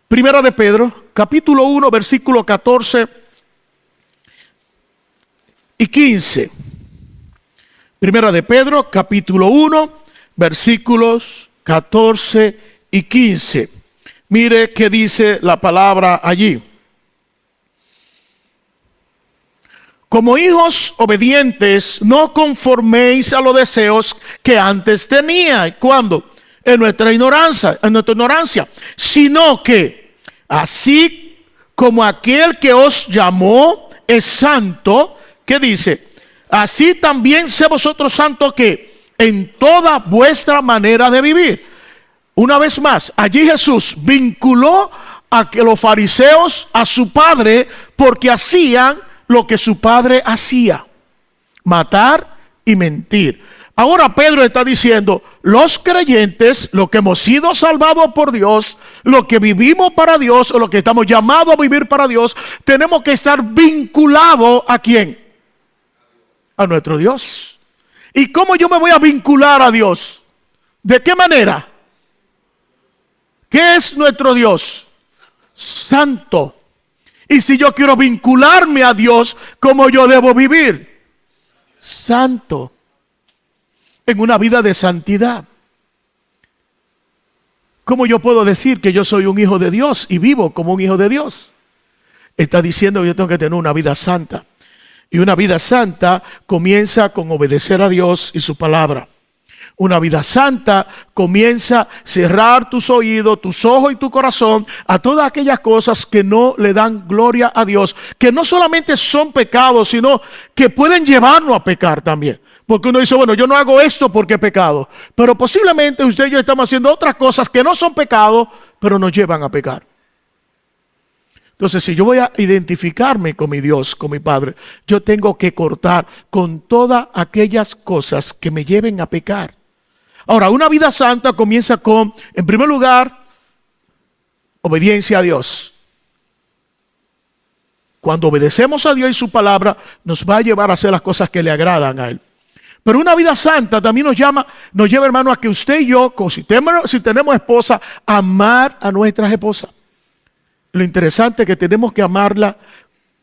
A: Primera de Pedro, capítulo 1, versículo 14 y 15. Primera de Pedro, capítulo 1, versículos 14 y 15. Mire qué dice la palabra allí. Como hijos obedientes, no conforméis a los deseos que antes tenía. ¿Cuándo? En nuestra ignorancia. Sino que, así como aquel que os llamó es santo, ¿qué dice? Así también sé vosotros santos que en toda vuestra manera de vivir. Una vez más, allí Jesús vinculó a que los fariseos a su padre porque hacían lo que su padre hacía: matar y mentir. Ahora Pedro está diciendo, los creyentes, los que hemos sido salvados por Dios, los que vivimos para Dios, o los que estamos llamados a vivir para Dios, tenemos que estar vinculados ¿a quién? A nuestro Dios. ¿Y cómo yo me voy a vincular a Dios? ¿De qué manera? ¿Qué es nuestro Dios? Santo. Y si yo quiero vincularme a Dios, ¿cómo yo debo vivir? Santo. En una vida de santidad. ¿Cómo yo puedo decir que yo soy un hijo de Dios y vivo como un hijo de Dios? Está diciendo que yo tengo que tener una vida santa. Y una vida santa comienza con obedecer a Dios y su palabra. Una vida santa comienza a cerrar tus oídos, tus ojos y tu corazón a todas aquellas cosas que no le dan gloria a Dios, que no solamente son pecados, sino que pueden llevarnos a pecar también. Porque uno dice, bueno, yo no hago esto porque es pecado, pero posiblemente usted y yo estamos haciendo otras cosas que no son pecado, pero nos llevan a pecar. Entonces, si yo voy a identificarme con mi Dios, con mi Padre, yo tengo que cortar con todas aquellas cosas que me lleven a pecar. Ahora, una vida santa comienza con, en primer lugar, obediencia a Dios. Cuando obedecemos a Dios y su palabra, nos va a llevar a hacer las cosas que le agradan a Él. Pero una vida santa también nos lleva, hermano, a que usted y yo, si tenemos esposa, amar a nuestras esposas. Lo interesante es que tenemos que amarla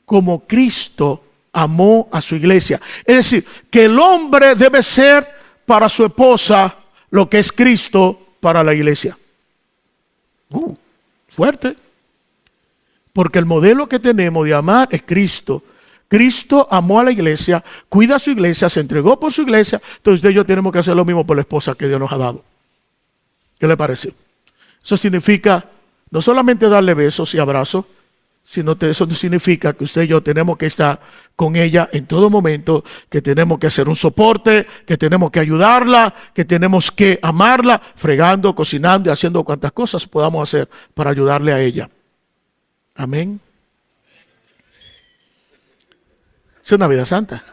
A: como Cristo amó a su iglesia. Es decir, que el hombre debe ser para su esposa lo que es Cristo para la iglesia. Fuerte. Porque el modelo que tenemos de amar es Cristo. Cristo amó a la iglesia, cuida a su iglesia, se entregó por su iglesia. Entonces usted y yo tenemos que hacer lo mismo por la esposa que Dios nos ha dado. ¿Qué le parece? Eso significa no solamente darle besos y abrazos, sino que eso significa que usted y yo tenemos que estar con ella en todo momento, que tenemos que hacer un soporte, que tenemos que ayudarla, que tenemos que amarla, fregando, cocinando y haciendo cuantas cosas podamos hacer para ayudarle a ella. Amén. Es una vida santa.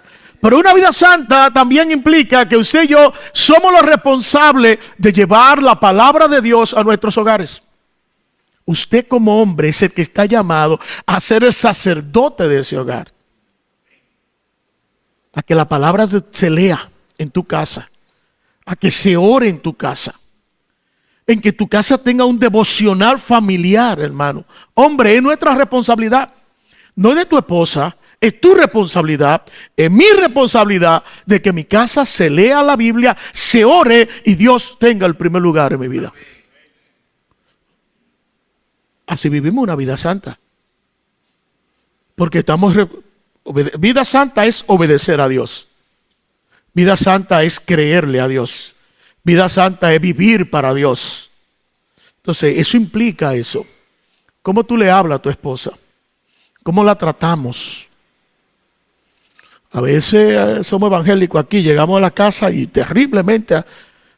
A: Pero una vida santa también implica que usted y yo somos los responsables de llevar la palabra de Dios a nuestros hogares. Usted como hombre es el que está llamado a ser el sacerdote de ese hogar. A que la palabra se lea en tu casa. A que se ore en tu casa. En que tu casa tenga un devocional familiar, hermano. Hombre, es nuestra responsabilidad. No es de tu esposa. Es tu responsabilidad, es mi responsabilidad de que mi casa se lea la Biblia, se ore y Dios tenga el primer lugar en mi vida. Así vivimos una vida santa. Porque vida santa es obedecer a Dios. Vida santa es creerle a Dios. Vida santa es vivir para Dios. Entonces, eso implica eso. ¿Cómo tú le hablas a tu esposa? ¿Cómo la tratamos? A veces somos evangélicos aquí, llegamos a la casa y terriblemente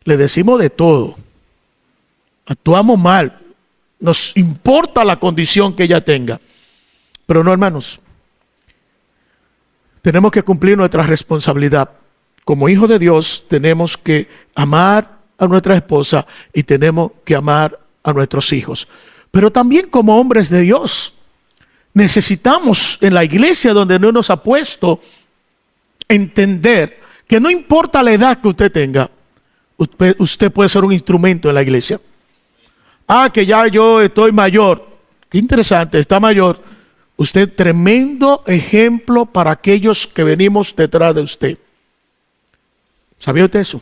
A: le decimos de todo. Actuamos mal. Nos importa la condición que ella tenga. Pero no, hermanos. Tenemos que cumplir nuestra responsabilidad. Como hijos de Dios tenemos que amar a nuestra esposa y tenemos que amar a nuestros hijos. Pero también como hombres de Dios necesitamos en la iglesia donde Dios nos ha puesto entender que no importa la edad que usted tenga, usted puede ser un instrumento en la iglesia. Que ya yo estoy mayor. Qué interesante, está mayor. Usted es tremendo ejemplo para aquellos que venimos detrás de usted. ¿Sabía usted eso?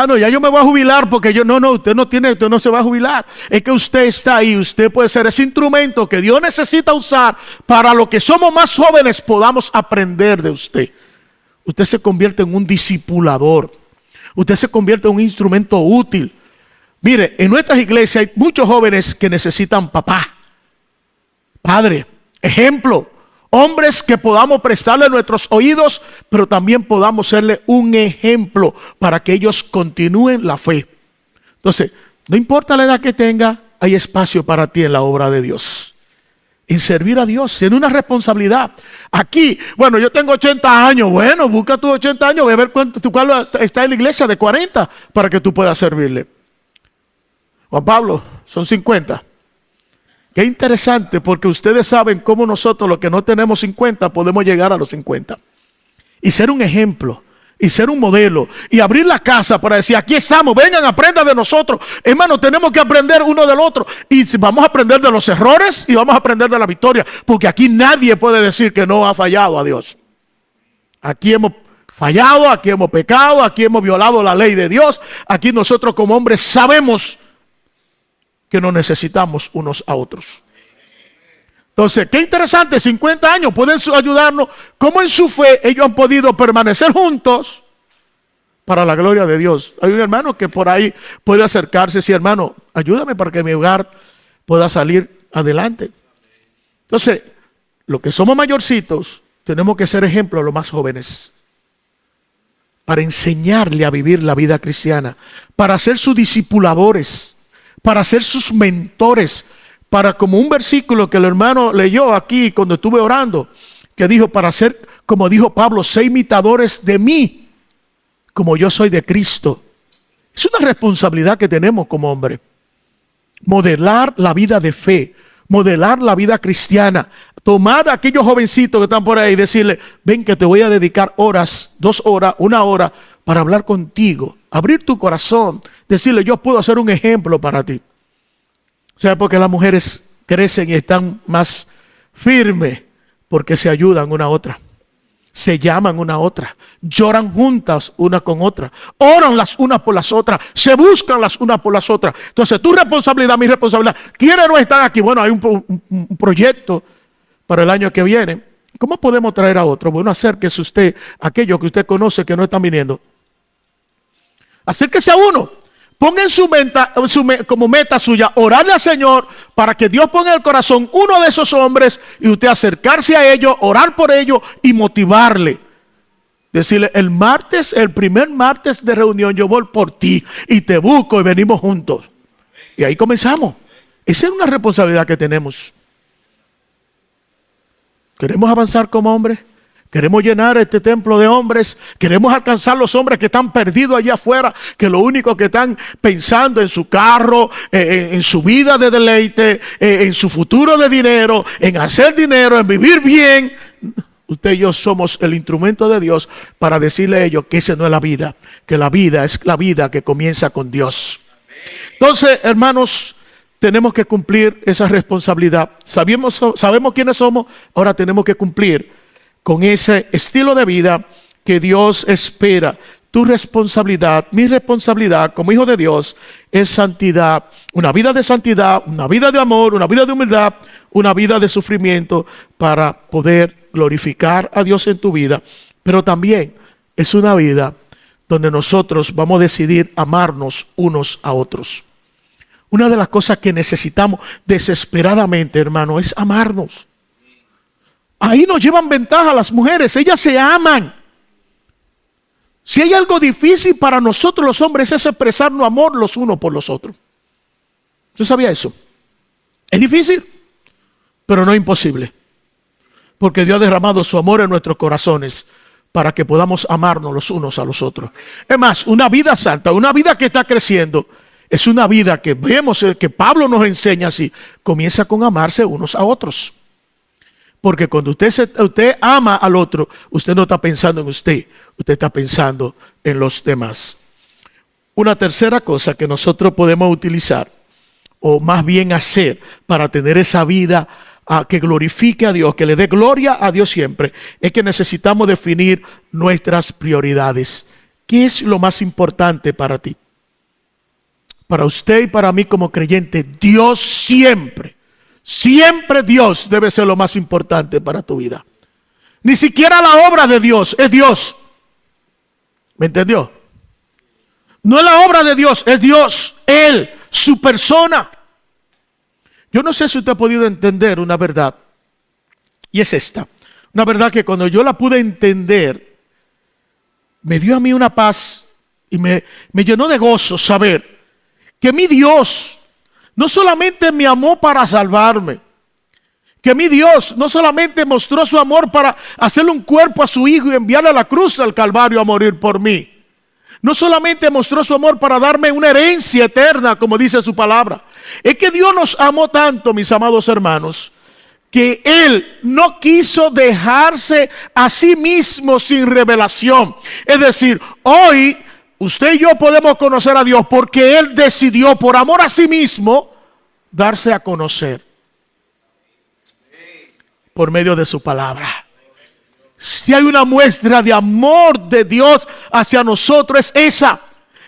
A: No, ya yo me voy a jubilar porque usted no se va a jubilar. Es que usted está ahí, usted puede ser ese instrumento que Dios necesita usar para lo que somos más jóvenes podamos aprender de usted. Usted se convierte en un discipulador. Usted se convierte en un instrumento útil. Mire, en nuestras iglesias hay muchos jóvenes que necesitan papá, padre, ejemplo. Hombres que podamos prestarle nuestros oídos, pero también podamos serle un ejemplo para que ellos continúen la fe. Entonces, no importa la edad que tenga, hay espacio para ti en la obra de Dios. En servir a Dios, en una responsabilidad. Aquí, bueno, yo tengo 80 años. Bueno, busca tus 80 años, voy a ver cuál está en la iglesia de 40 para que tú puedas servirle. Juan Pablo, son 50. Qué interesante, porque ustedes saben cómo nosotros, los que no tenemos 50, podemos llegar a los 50. Y ser un ejemplo, y ser un modelo, y abrir la casa para decir, aquí estamos, vengan, aprendan de nosotros. Hermano, tenemos que aprender uno del otro. Y vamos a aprender de los errores y vamos a aprender de la victoria. Porque aquí nadie puede decir que no ha fallado a Dios. Aquí hemos fallado, aquí hemos pecado, aquí hemos violado la ley de Dios. Aquí nosotros como hombres sabemos que nos necesitamos unos a otros. Entonces, qué interesante, 50 años pueden ayudarnos, como en su fe ellos han podido permanecer juntos para la gloria de Dios. Hay un hermano que por ahí puede acercarse y decir, hermano, ayúdame para que mi hogar pueda salir adelante. Entonces, los que somos mayorcitos, tenemos que ser ejemplo a los más jóvenes, para enseñarle a vivir la vida cristiana, para ser sus discipuladores, para ser sus mentores, para, como un versículo que el hermano leyó aquí cuando estuve orando, que dijo, para ser, como dijo Pablo, ser imitadores de mí, como yo soy de Cristo. Es una responsabilidad que tenemos como hombre. Modelar la vida de fe, modelar la vida cristiana, tomar a aquellos jovencitos que están por ahí y decirle, ven que te voy a dedicar horas, 2 horas, 1 hora, para hablar contigo, abrir tu corazón, decirle, yo puedo ser un ejemplo para ti. ¿Sabe por qué las mujeres crecen y están más firmes? Porque se ayudan una a otra, se llaman una a otra, lloran juntas una con otra, oran las unas por las otras, se buscan las unas por las otras. Entonces tu responsabilidad, mi responsabilidad, ¿quiénes no están aquí? Bueno, hay un proyecto para el año que viene. ¿Cómo podemos traer a otro? Bueno, acérquese usted a aquellos que usted conoce que no están viniendo. Acérquese a uno. Ponga en su mente, como meta suya, orarle al Señor para que Dios ponga en el corazón uno de esos hombres y usted acercarse a ellos, orar por ellos y motivarle. Decirle, el primer martes de reunión yo voy por ti y te busco y venimos juntos. Y ahí comenzamos. Esa es una responsabilidad que tenemos. ¿Queremos avanzar como hombres? Queremos llenar este templo de hombres. Queremos alcanzar los hombres que están perdidos allá afuera, que lo único que están pensando en su carro, en su vida de deleite, en su futuro de dinero, en hacer dinero, en vivir bien. Usted y yo somos el instrumento de Dios para decirle a ellos que esa no es la vida, que la vida es la vida que comienza con Dios. Entonces, hermanos, tenemos que cumplir esa responsabilidad. Sabemos quiénes somos, ahora tenemos que cumplir con ese estilo de vida que Dios espera. Tu responsabilidad, mi responsabilidad como hijo de Dios es santidad. Una vida de santidad, una vida de amor, una vida de humildad, una vida de sufrimiento para poder glorificar a Dios en tu vida. Pero también es una vida donde nosotros vamos a decidir amarnos unos a otros. Una de las cosas que necesitamos desesperadamente, hermano, es amarnos. Ahí nos llevan ventaja las mujeres, ellas se aman. Si hay algo difícil para nosotros los hombres es expresarnos amor los unos por los otros. ¿Usted sabía eso? Es difícil, pero no imposible. Porque Dios ha derramado su amor en nuestros corazones para que podamos amarnos los unos a los otros. Es más, una vida santa, una vida que está creciendo, es una vida que vemos que Pablo nos enseña así. Comienza con amarse unos a otros. Porque cuando usted ama al otro, usted no está pensando en usted está pensando en los demás. Una tercera cosa que nosotros podemos utilizar, o más bien hacer, para tener esa vida que glorifique a Dios, que le dé gloria a Dios siempre, es que necesitamos definir nuestras prioridades. ¿Qué es lo más importante para ti? Para usted y para mí como creyente, Dios siempre Dios debe ser lo más importante para tu vida. Ni siquiera la obra de Dios, es Dios. ¿Me entendió? No es la obra de Dios, es Dios, Él, su persona. Yo no sé si usted ha podido entender una verdad, y es esta. Una verdad que cuando yo la pude entender, me dio a mí una paz y me llenó de gozo saber que mi Dios no solamente me amó para salvarme, que mi Dios no solamente mostró su amor para hacerle un cuerpo a su hijo y enviarle a la cruz del Calvario a morir por mí. No solamente mostró su amor para darme una herencia eterna, como dice su palabra. Es que Dios nos amó tanto, mis amados hermanos, que Él no quiso dejarse a sí mismo sin revelación. Es decir, hoy usted y yo podemos conocer a Dios porque Él decidió, por amor a sí mismo, darse a conocer por medio de su palabra. Si hay una muestra de amor de Dios hacia nosotros, es esa,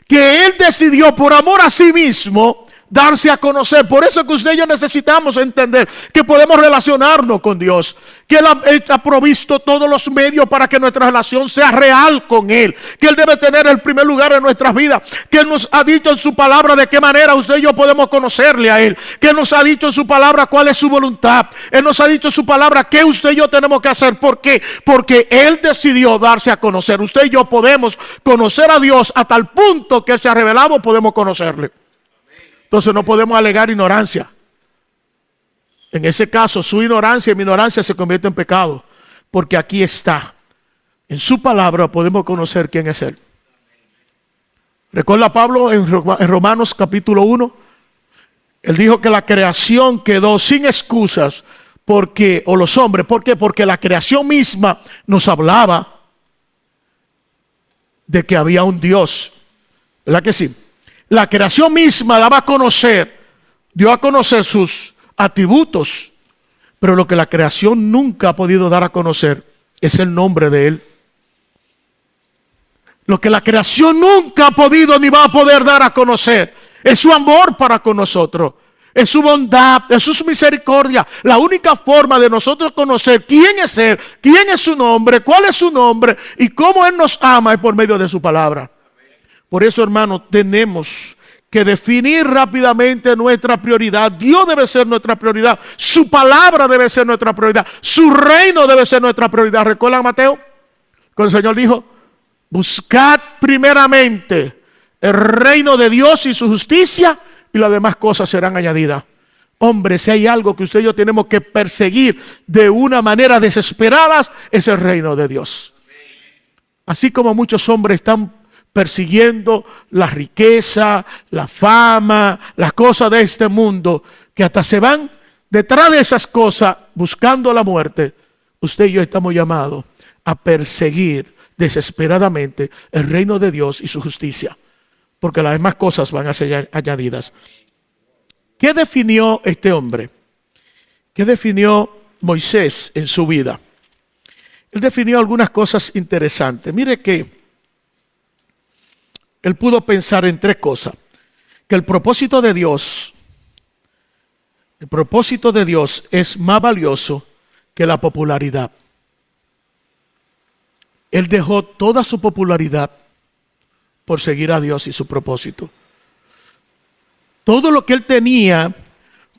A: que Él decidió por amor a sí mismo darse a conocer. Por eso es que usted y yo necesitamos entender que podemos relacionarnos con Dios, que Él ha provisto todos los medios para que nuestra relación sea real con Él, que Él debe tener el primer lugar en nuestras vidas, que Él nos ha dicho en su palabra de qué manera usted y yo podemos conocerle a Él, que Él nos ha dicho en su palabra cuál es su voluntad, Él nos ha dicho en su palabra qué usted y yo tenemos que hacer. ¿Por qué? Porque Él decidió darse a conocer. Usted y yo podemos conocer a Dios a tal punto que Él se ha revelado, podemos conocerle. Entonces no podemos alegar ignorancia. En ese caso, su ignorancia y mi ignorancia se convierte en pecado. Porque aquí está. En su palabra podemos conocer quién es Él. ¿Recuerda Pablo en Romanos capítulo 1? Él dijo que la creación quedó sin excusas porque, o los hombres, ¿por qué? Porque la creación misma nos hablaba de que había un Dios. ¿Verdad que sí? La creación misma daba a conocer, dio a conocer sus atributos, pero lo que la creación nunca ha podido dar a conocer es el nombre de Él. Lo que la creación nunca ha podido ni va a poder dar a conocer es su amor para con nosotros, es su bondad, es su misericordia. La única forma de nosotros conocer quién es Él, quién es su nombre, cuál es su nombre y cómo Él nos ama es por medio de su palabra. Por eso, hermanos, tenemos que definir rápidamente nuestra prioridad. Dios debe ser nuestra prioridad. Su palabra debe ser nuestra prioridad. Su reino debe ser nuestra prioridad. ¿Recuerdan Mateo? Cuando el Señor dijo, buscad primeramente el reino de Dios y su justicia y las demás cosas serán añadidas. Hombre, si hay algo que usted y yo tenemos que perseguir de una manera desesperada, es el reino de Dios. Así como muchos hombres están persiguiendo la riqueza, la fama, las cosas de este mundo, que hasta se van detrás de esas cosas buscando la muerte. Usted y yo estamos llamados a perseguir desesperadamente el reino de Dios y su justicia, porque las demás cosas van a ser añadidas. ¿Qué definió este hombre? ¿Qué definió Moisés en su vida? Él definió algunas cosas interesantes. Mire que él pudo pensar en tres cosas. Que el propósito de Dios es más valioso que la popularidad. Él dejó toda su popularidad por seguir a Dios y su propósito. Todo lo que él tenía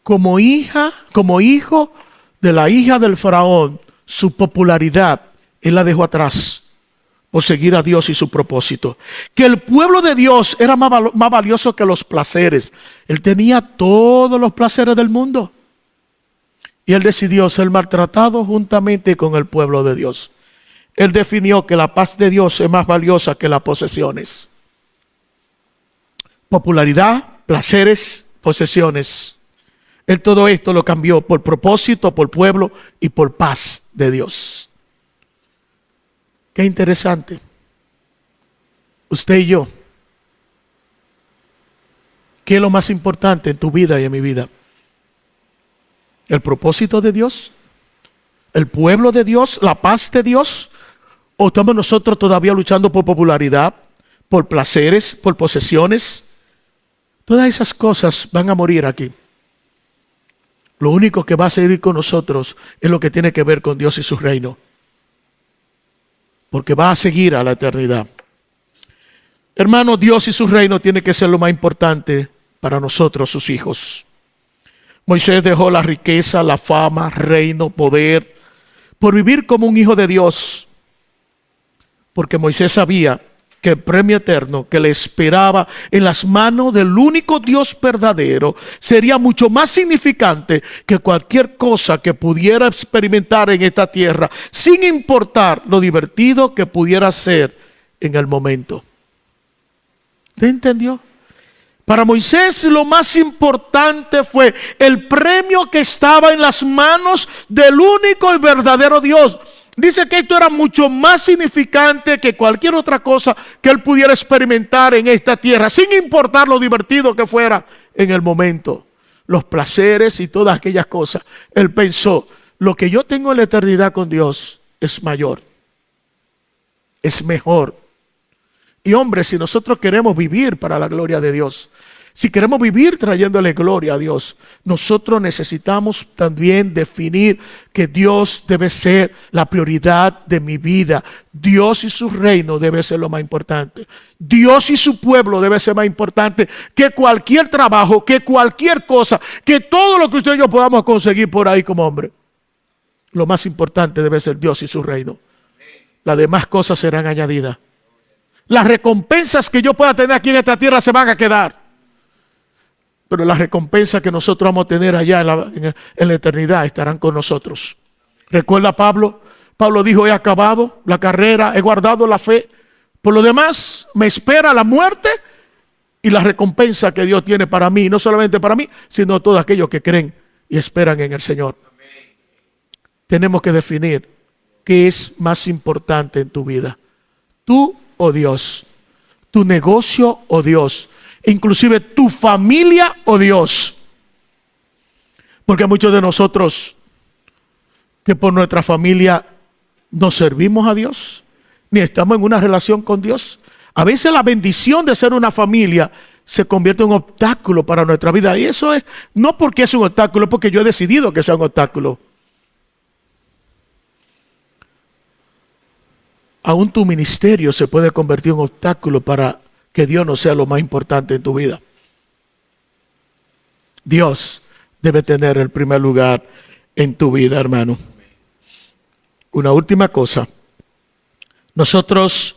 A: como hijo de la hija del faraón, su popularidad, él la dejó atrás por seguir a Dios y su propósito. Que el pueblo de Dios era más valioso que los placeres. Él tenía todos los placeres del mundo. Y él decidió ser maltratado juntamente con el pueblo de Dios. Él definió que la paz de Dios es más valiosa que las posesiones. Popularidad, placeres, posesiones. Él todo esto lo cambió por propósito, por pueblo y por paz de Dios. Qué interesante. Usted y yo. ¿Qué es lo más importante en tu vida y en mi vida? ¿El propósito de Dios? ¿El pueblo de Dios? ¿La paz de Dios? ¿O estamos nosotros todavía luchando por popularidad, por placeres, por posesiones? Todas esas cosas van a morir aquí. Lo único que va a seguir con nosotros es lo que tiene que ver con Dios y su reino. Porque va a seguir a la eternidad. Hermano, Dios y su reino tiene que ser lo más importante para nosotros, sus hijos. Moisés dejó la riqueza, la fama, reino, poder, por vivir como un hijo de Dios. Porque Moisés sabía que el premio eterno que le esperaba en las manos del único Dios verdadero sería mucho más significante que cualquier cosa que pudiera experimentar en esta tierra, sin importar lo divertido que pudiera ser en el momento. ¿Te entendió? Para Moisés lo más importante fue el premio que estaba en las manos del único y verdadero Dios. Dice que esto era mucho más significante que cualquier otra cosa que él pudiera experimentar en esta tierra, sin importar lo divertido que fuera en el momento, los placeres y todas aquellas cosas. Él pensó, lo que yo tengo en la eternidad con Dios es mayor, es mejor. Y hombre, si nosotros queremos vivir para la gloria de Dios, si queremos vivir trayéndole gloria a Dios, nosotros necesitamos también definir que Dios debe ser la prioridad de mi vida. Dios y su reino debe ser lo más importante. Dios y su pueblo debe ser más importante que cualquier trabajo, que cualquier cosa, que todo lo que usted y yo podamos conseguir por ahí como hombre. Lo más importante debe ser Dios y su reino. Las demás cosas serán añadidas. Las recompensas que yo pueda tener aquí en esta tierra se van a quedar. Pero las recompensas que nosotros vamos a tener allá en la eternidad estarán con nosotros. ¿Recuerda Pablo? Pablo dijo, he acabado la carrera, he guardado la fe. Por lo demás, me espera la muerte y la recompensa que Dios tiene para mí. No solamente para mí, sino todos aquellos que creen y esperan en el Señor. Tenemos que definir qué es más importante en tu vida. Tú o Dios. Tu negocio o Dios. Inclusive tu familia o Dios. Porque muchos de nosotros que por nuestra familia no servimos a Dios, ni estamos en una relación con Dios. A veces la bendición de ser una familia se convierte en un obstáculo para nuestra vida. Y eso es no porque es un obstáculo, es porque yo he decidido que sea un obstáculo. Aún tu ministerio se puede convertir en un obstáculo para que Dios no sea lo más importante en tu vida. Dios debe tener el primer lugar en tu vida, hermano. Una última cosa. Nosotros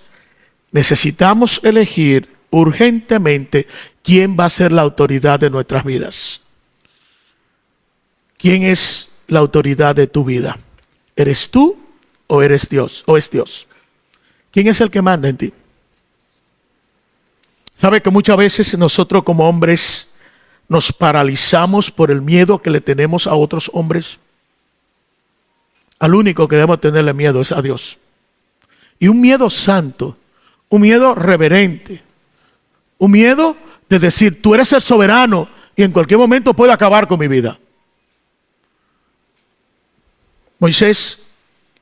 A: necesitamos elegir urgentemente quién va a ser la autoridad de nuestras vidas. ¿Quién es la autoridad de tu vida? ¿Eres tú o eres Dios? ¿O es Dios? ¿Quién es el que manda en ti? ¿Sabe que muchas veces nosotros como hombres nos paralizamos por el miedo que le tenemos a otros hombres? Al único que debemos tenerle miedo es a Dios. Y un miedo santo, un miedo reverente, un miedo de decir, tú eres el soberano y en cualquier momento puede acabar con mi vida. Moisés,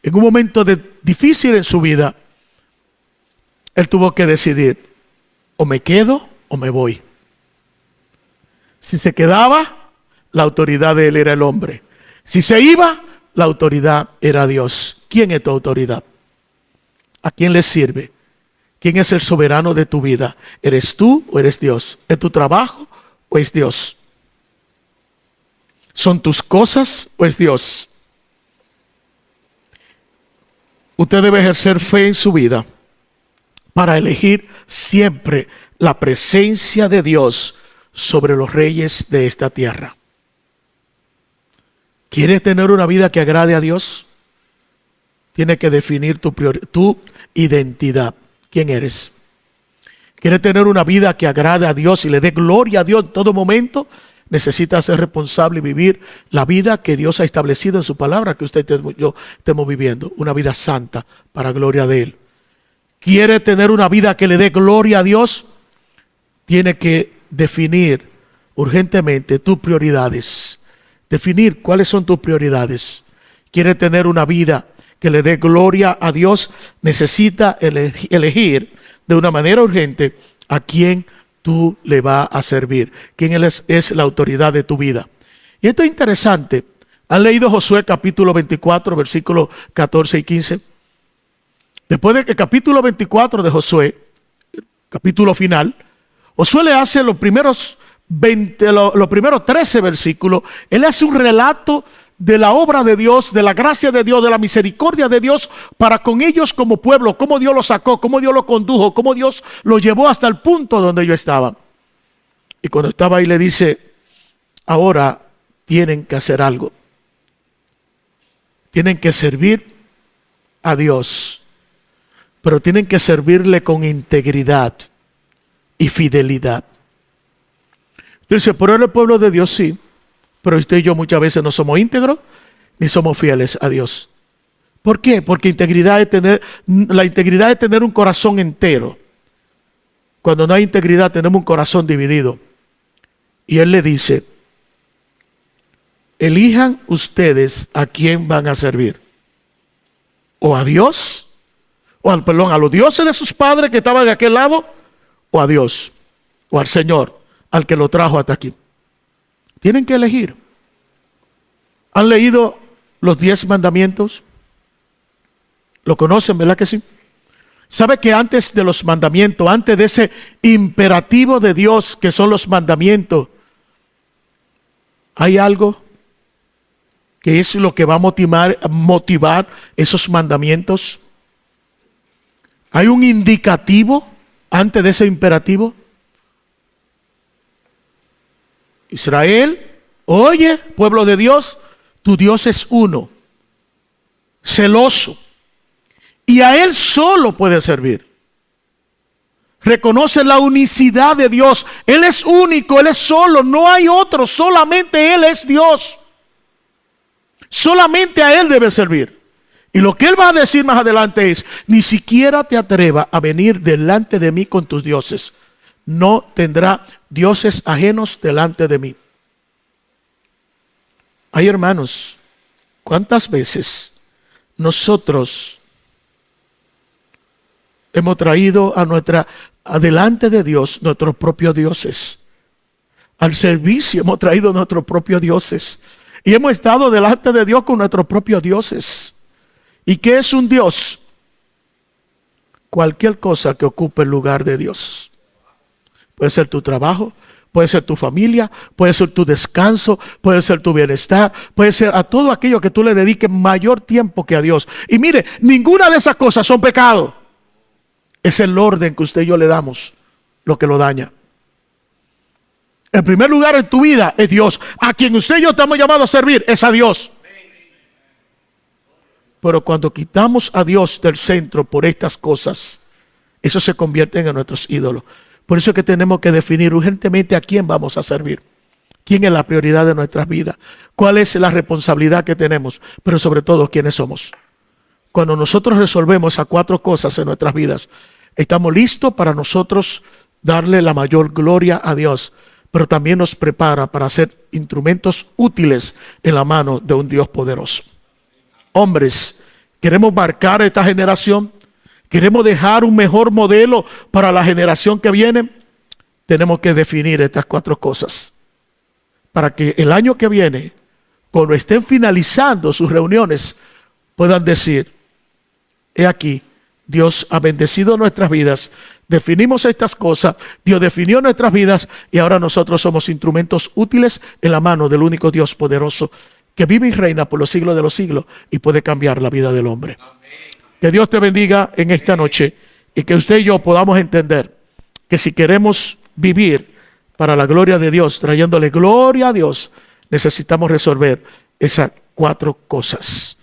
A: en un momento difícil en su vida, él tuvo que decidir, o me quedo o me voy. Si se quedaba, la autoridad de él era el hombre. Si se iba, la autoridad era Dios. ¿Quién es tu autoridad? ¿A quién le sirve? ¿Quién es el soberano de tu vida? ¿Eres tú o eres Dios? ¿Es tu trabajo o es Dios? ¿Son tus cosas o es Dios? Usted debe ejercer fe en su vida para elegir siempre la presencia de Dios sobre los reyes de esta tierra. ¿Quieres tener una vida que agrade a Dios? Tienes que definir tu identidad. ¿Quién eres? ¿Quieres tener una vida que agrade a Dios y le dé gloria a Dios en todo momento? Necesitas ser responsable y vivir la vida que Dios ha establecido en su palabra, que usted y yo estemos viviendo. Una vida santa para gloria de Él. ¿Quiere tener una vida que le dé gloria a Dios? Tiene que definir urgentemente tus prioridades. Definir cuáles son tus prioridades. ¿Quiere tener una vida que le dé gloria a Dios? Necesita elegir de una manera urgente a quién tú le vas a servir. ¿Quién es la autoridad de tu vida? Y esto es interesante. ¿Han leído Josué capítulo 24, versículos 14 y 15? Después del capítulo 24 de Josué, capítulo final, Josué le hace los primeros 13 versículos, él hace un relato de la obra de Dios, de la gracia de Dios, de la misericordia de Dios para con ellos como pueblo, cómo Dios los sacó, cómo Dios los condujo, cómo Dios los llevó hasta el punto donde yo estaba. Y cuando estaba ahí le dice, ahora tienen que hacer algo. Tienen que servir a Dios, pero tienen que servirle con integridad y fidelidad. Dice, pero el pueblo de Dios sí, pero usted y yo muchas veces no somos íntegros ni somos fieles a Dios. ¿Por qué? Porque la integridad es tener un corazón entero. Cuando no hay integridad tenemos un corazón dividido. Y Él le dice, elijan ustedes a quién van a servir. O a Dios, a los dioses de sus padres que estaban de aquel lado, o a Dios, o al Señor, al que lo trajo hasta aquí. Tienen que elegir. ¿Han leído los 10 mandamientos? ¿Lo conocen, verdad que sí? ¿Sabe que antes de los mandamientos, antes de ese imperativo de Dios que son los mandamientos, hay algo que es lo que va a motivar esos mandamientos? ¿Hay un indicativo antes de ese imperativo? Israel, oye, pueblo de Dios, tu Dios es uno, celoso, y a Él solo puede servir. Reconoce la unicidad de Dios. Él es único, Él es solo, no hay otro, solamente Él es Dios. Solamente a Él debe servir. Y lo que Él va a decir más adelante es, ni siquiera te atrevas a venir delante de mí con tus dioses. No tendrá dioses ajenos delante de mí. Ay, hermanos, ¿cuántas veces nosotros hemos traído delante de Dios nuestros propios dioses? Al servicio hemos traído nuestros propios dioses. Y hemos estado delante de Dios con nuestros propios dioses. ¿Y qué es un Dios? Cualquier cosa que ocupe el lugar de Dios. Puede ser tu trabajo, puede ser tu familia, puede ser tu descanso, puede ser tu bienestar, puede ser a todo aquello que tú le dediques mayor tiempo que a Dios. Y mire, ninguna de esas cosas son pecado. Es el orden que usted y yo le damos lo que lo daña. El primer lugar en tu vida es Dios. A quien usted y yo estamos llamados a servir es a Dios. Pero cuando quitamos a Dios del centro por estas cosas, eso se convierte en nuestros ídolos. Por eso es que tenemos que definir urgentemente a quién vamos a servir. ¿Quién es la prioridad de nuestras vidas? ¿Cuál es la responsabilidad que tenemos? Pero sobre todo, ¿quiénes somos? Cuando nosotros resolvemos esas 4 cosas en nuestras vidas, estamos listos para nosotros darle la mayor gloria a Dios, pero también nos prepara para ser instrumentos útiles en la mano de un Dios poderoso. Hombres, queremos marcar esta generación, queremos dejar un mejor modelo para la generación que viene. Tenemos que definir estas 4 cosas para que el año que viene, cuando estén finalizando sus reuniones, puedan decir, he aquí, Dios ha bendecido nuestras vidas, definimos estas cosas, Dios definió nuestras vidas y ahora nosotros somos instrumentos útiles en la mano del único Dios poderoso que vive y reina por los siglos de los siglos y puede cambiar la vida del hombre. Amén. Que Dios te bendiga en esta noche y que usted y yo podamos entender que si queremos vivir para la gloria de Dios, trayéndole gloria a Dios, necesitamos resolver esas 4 cosas.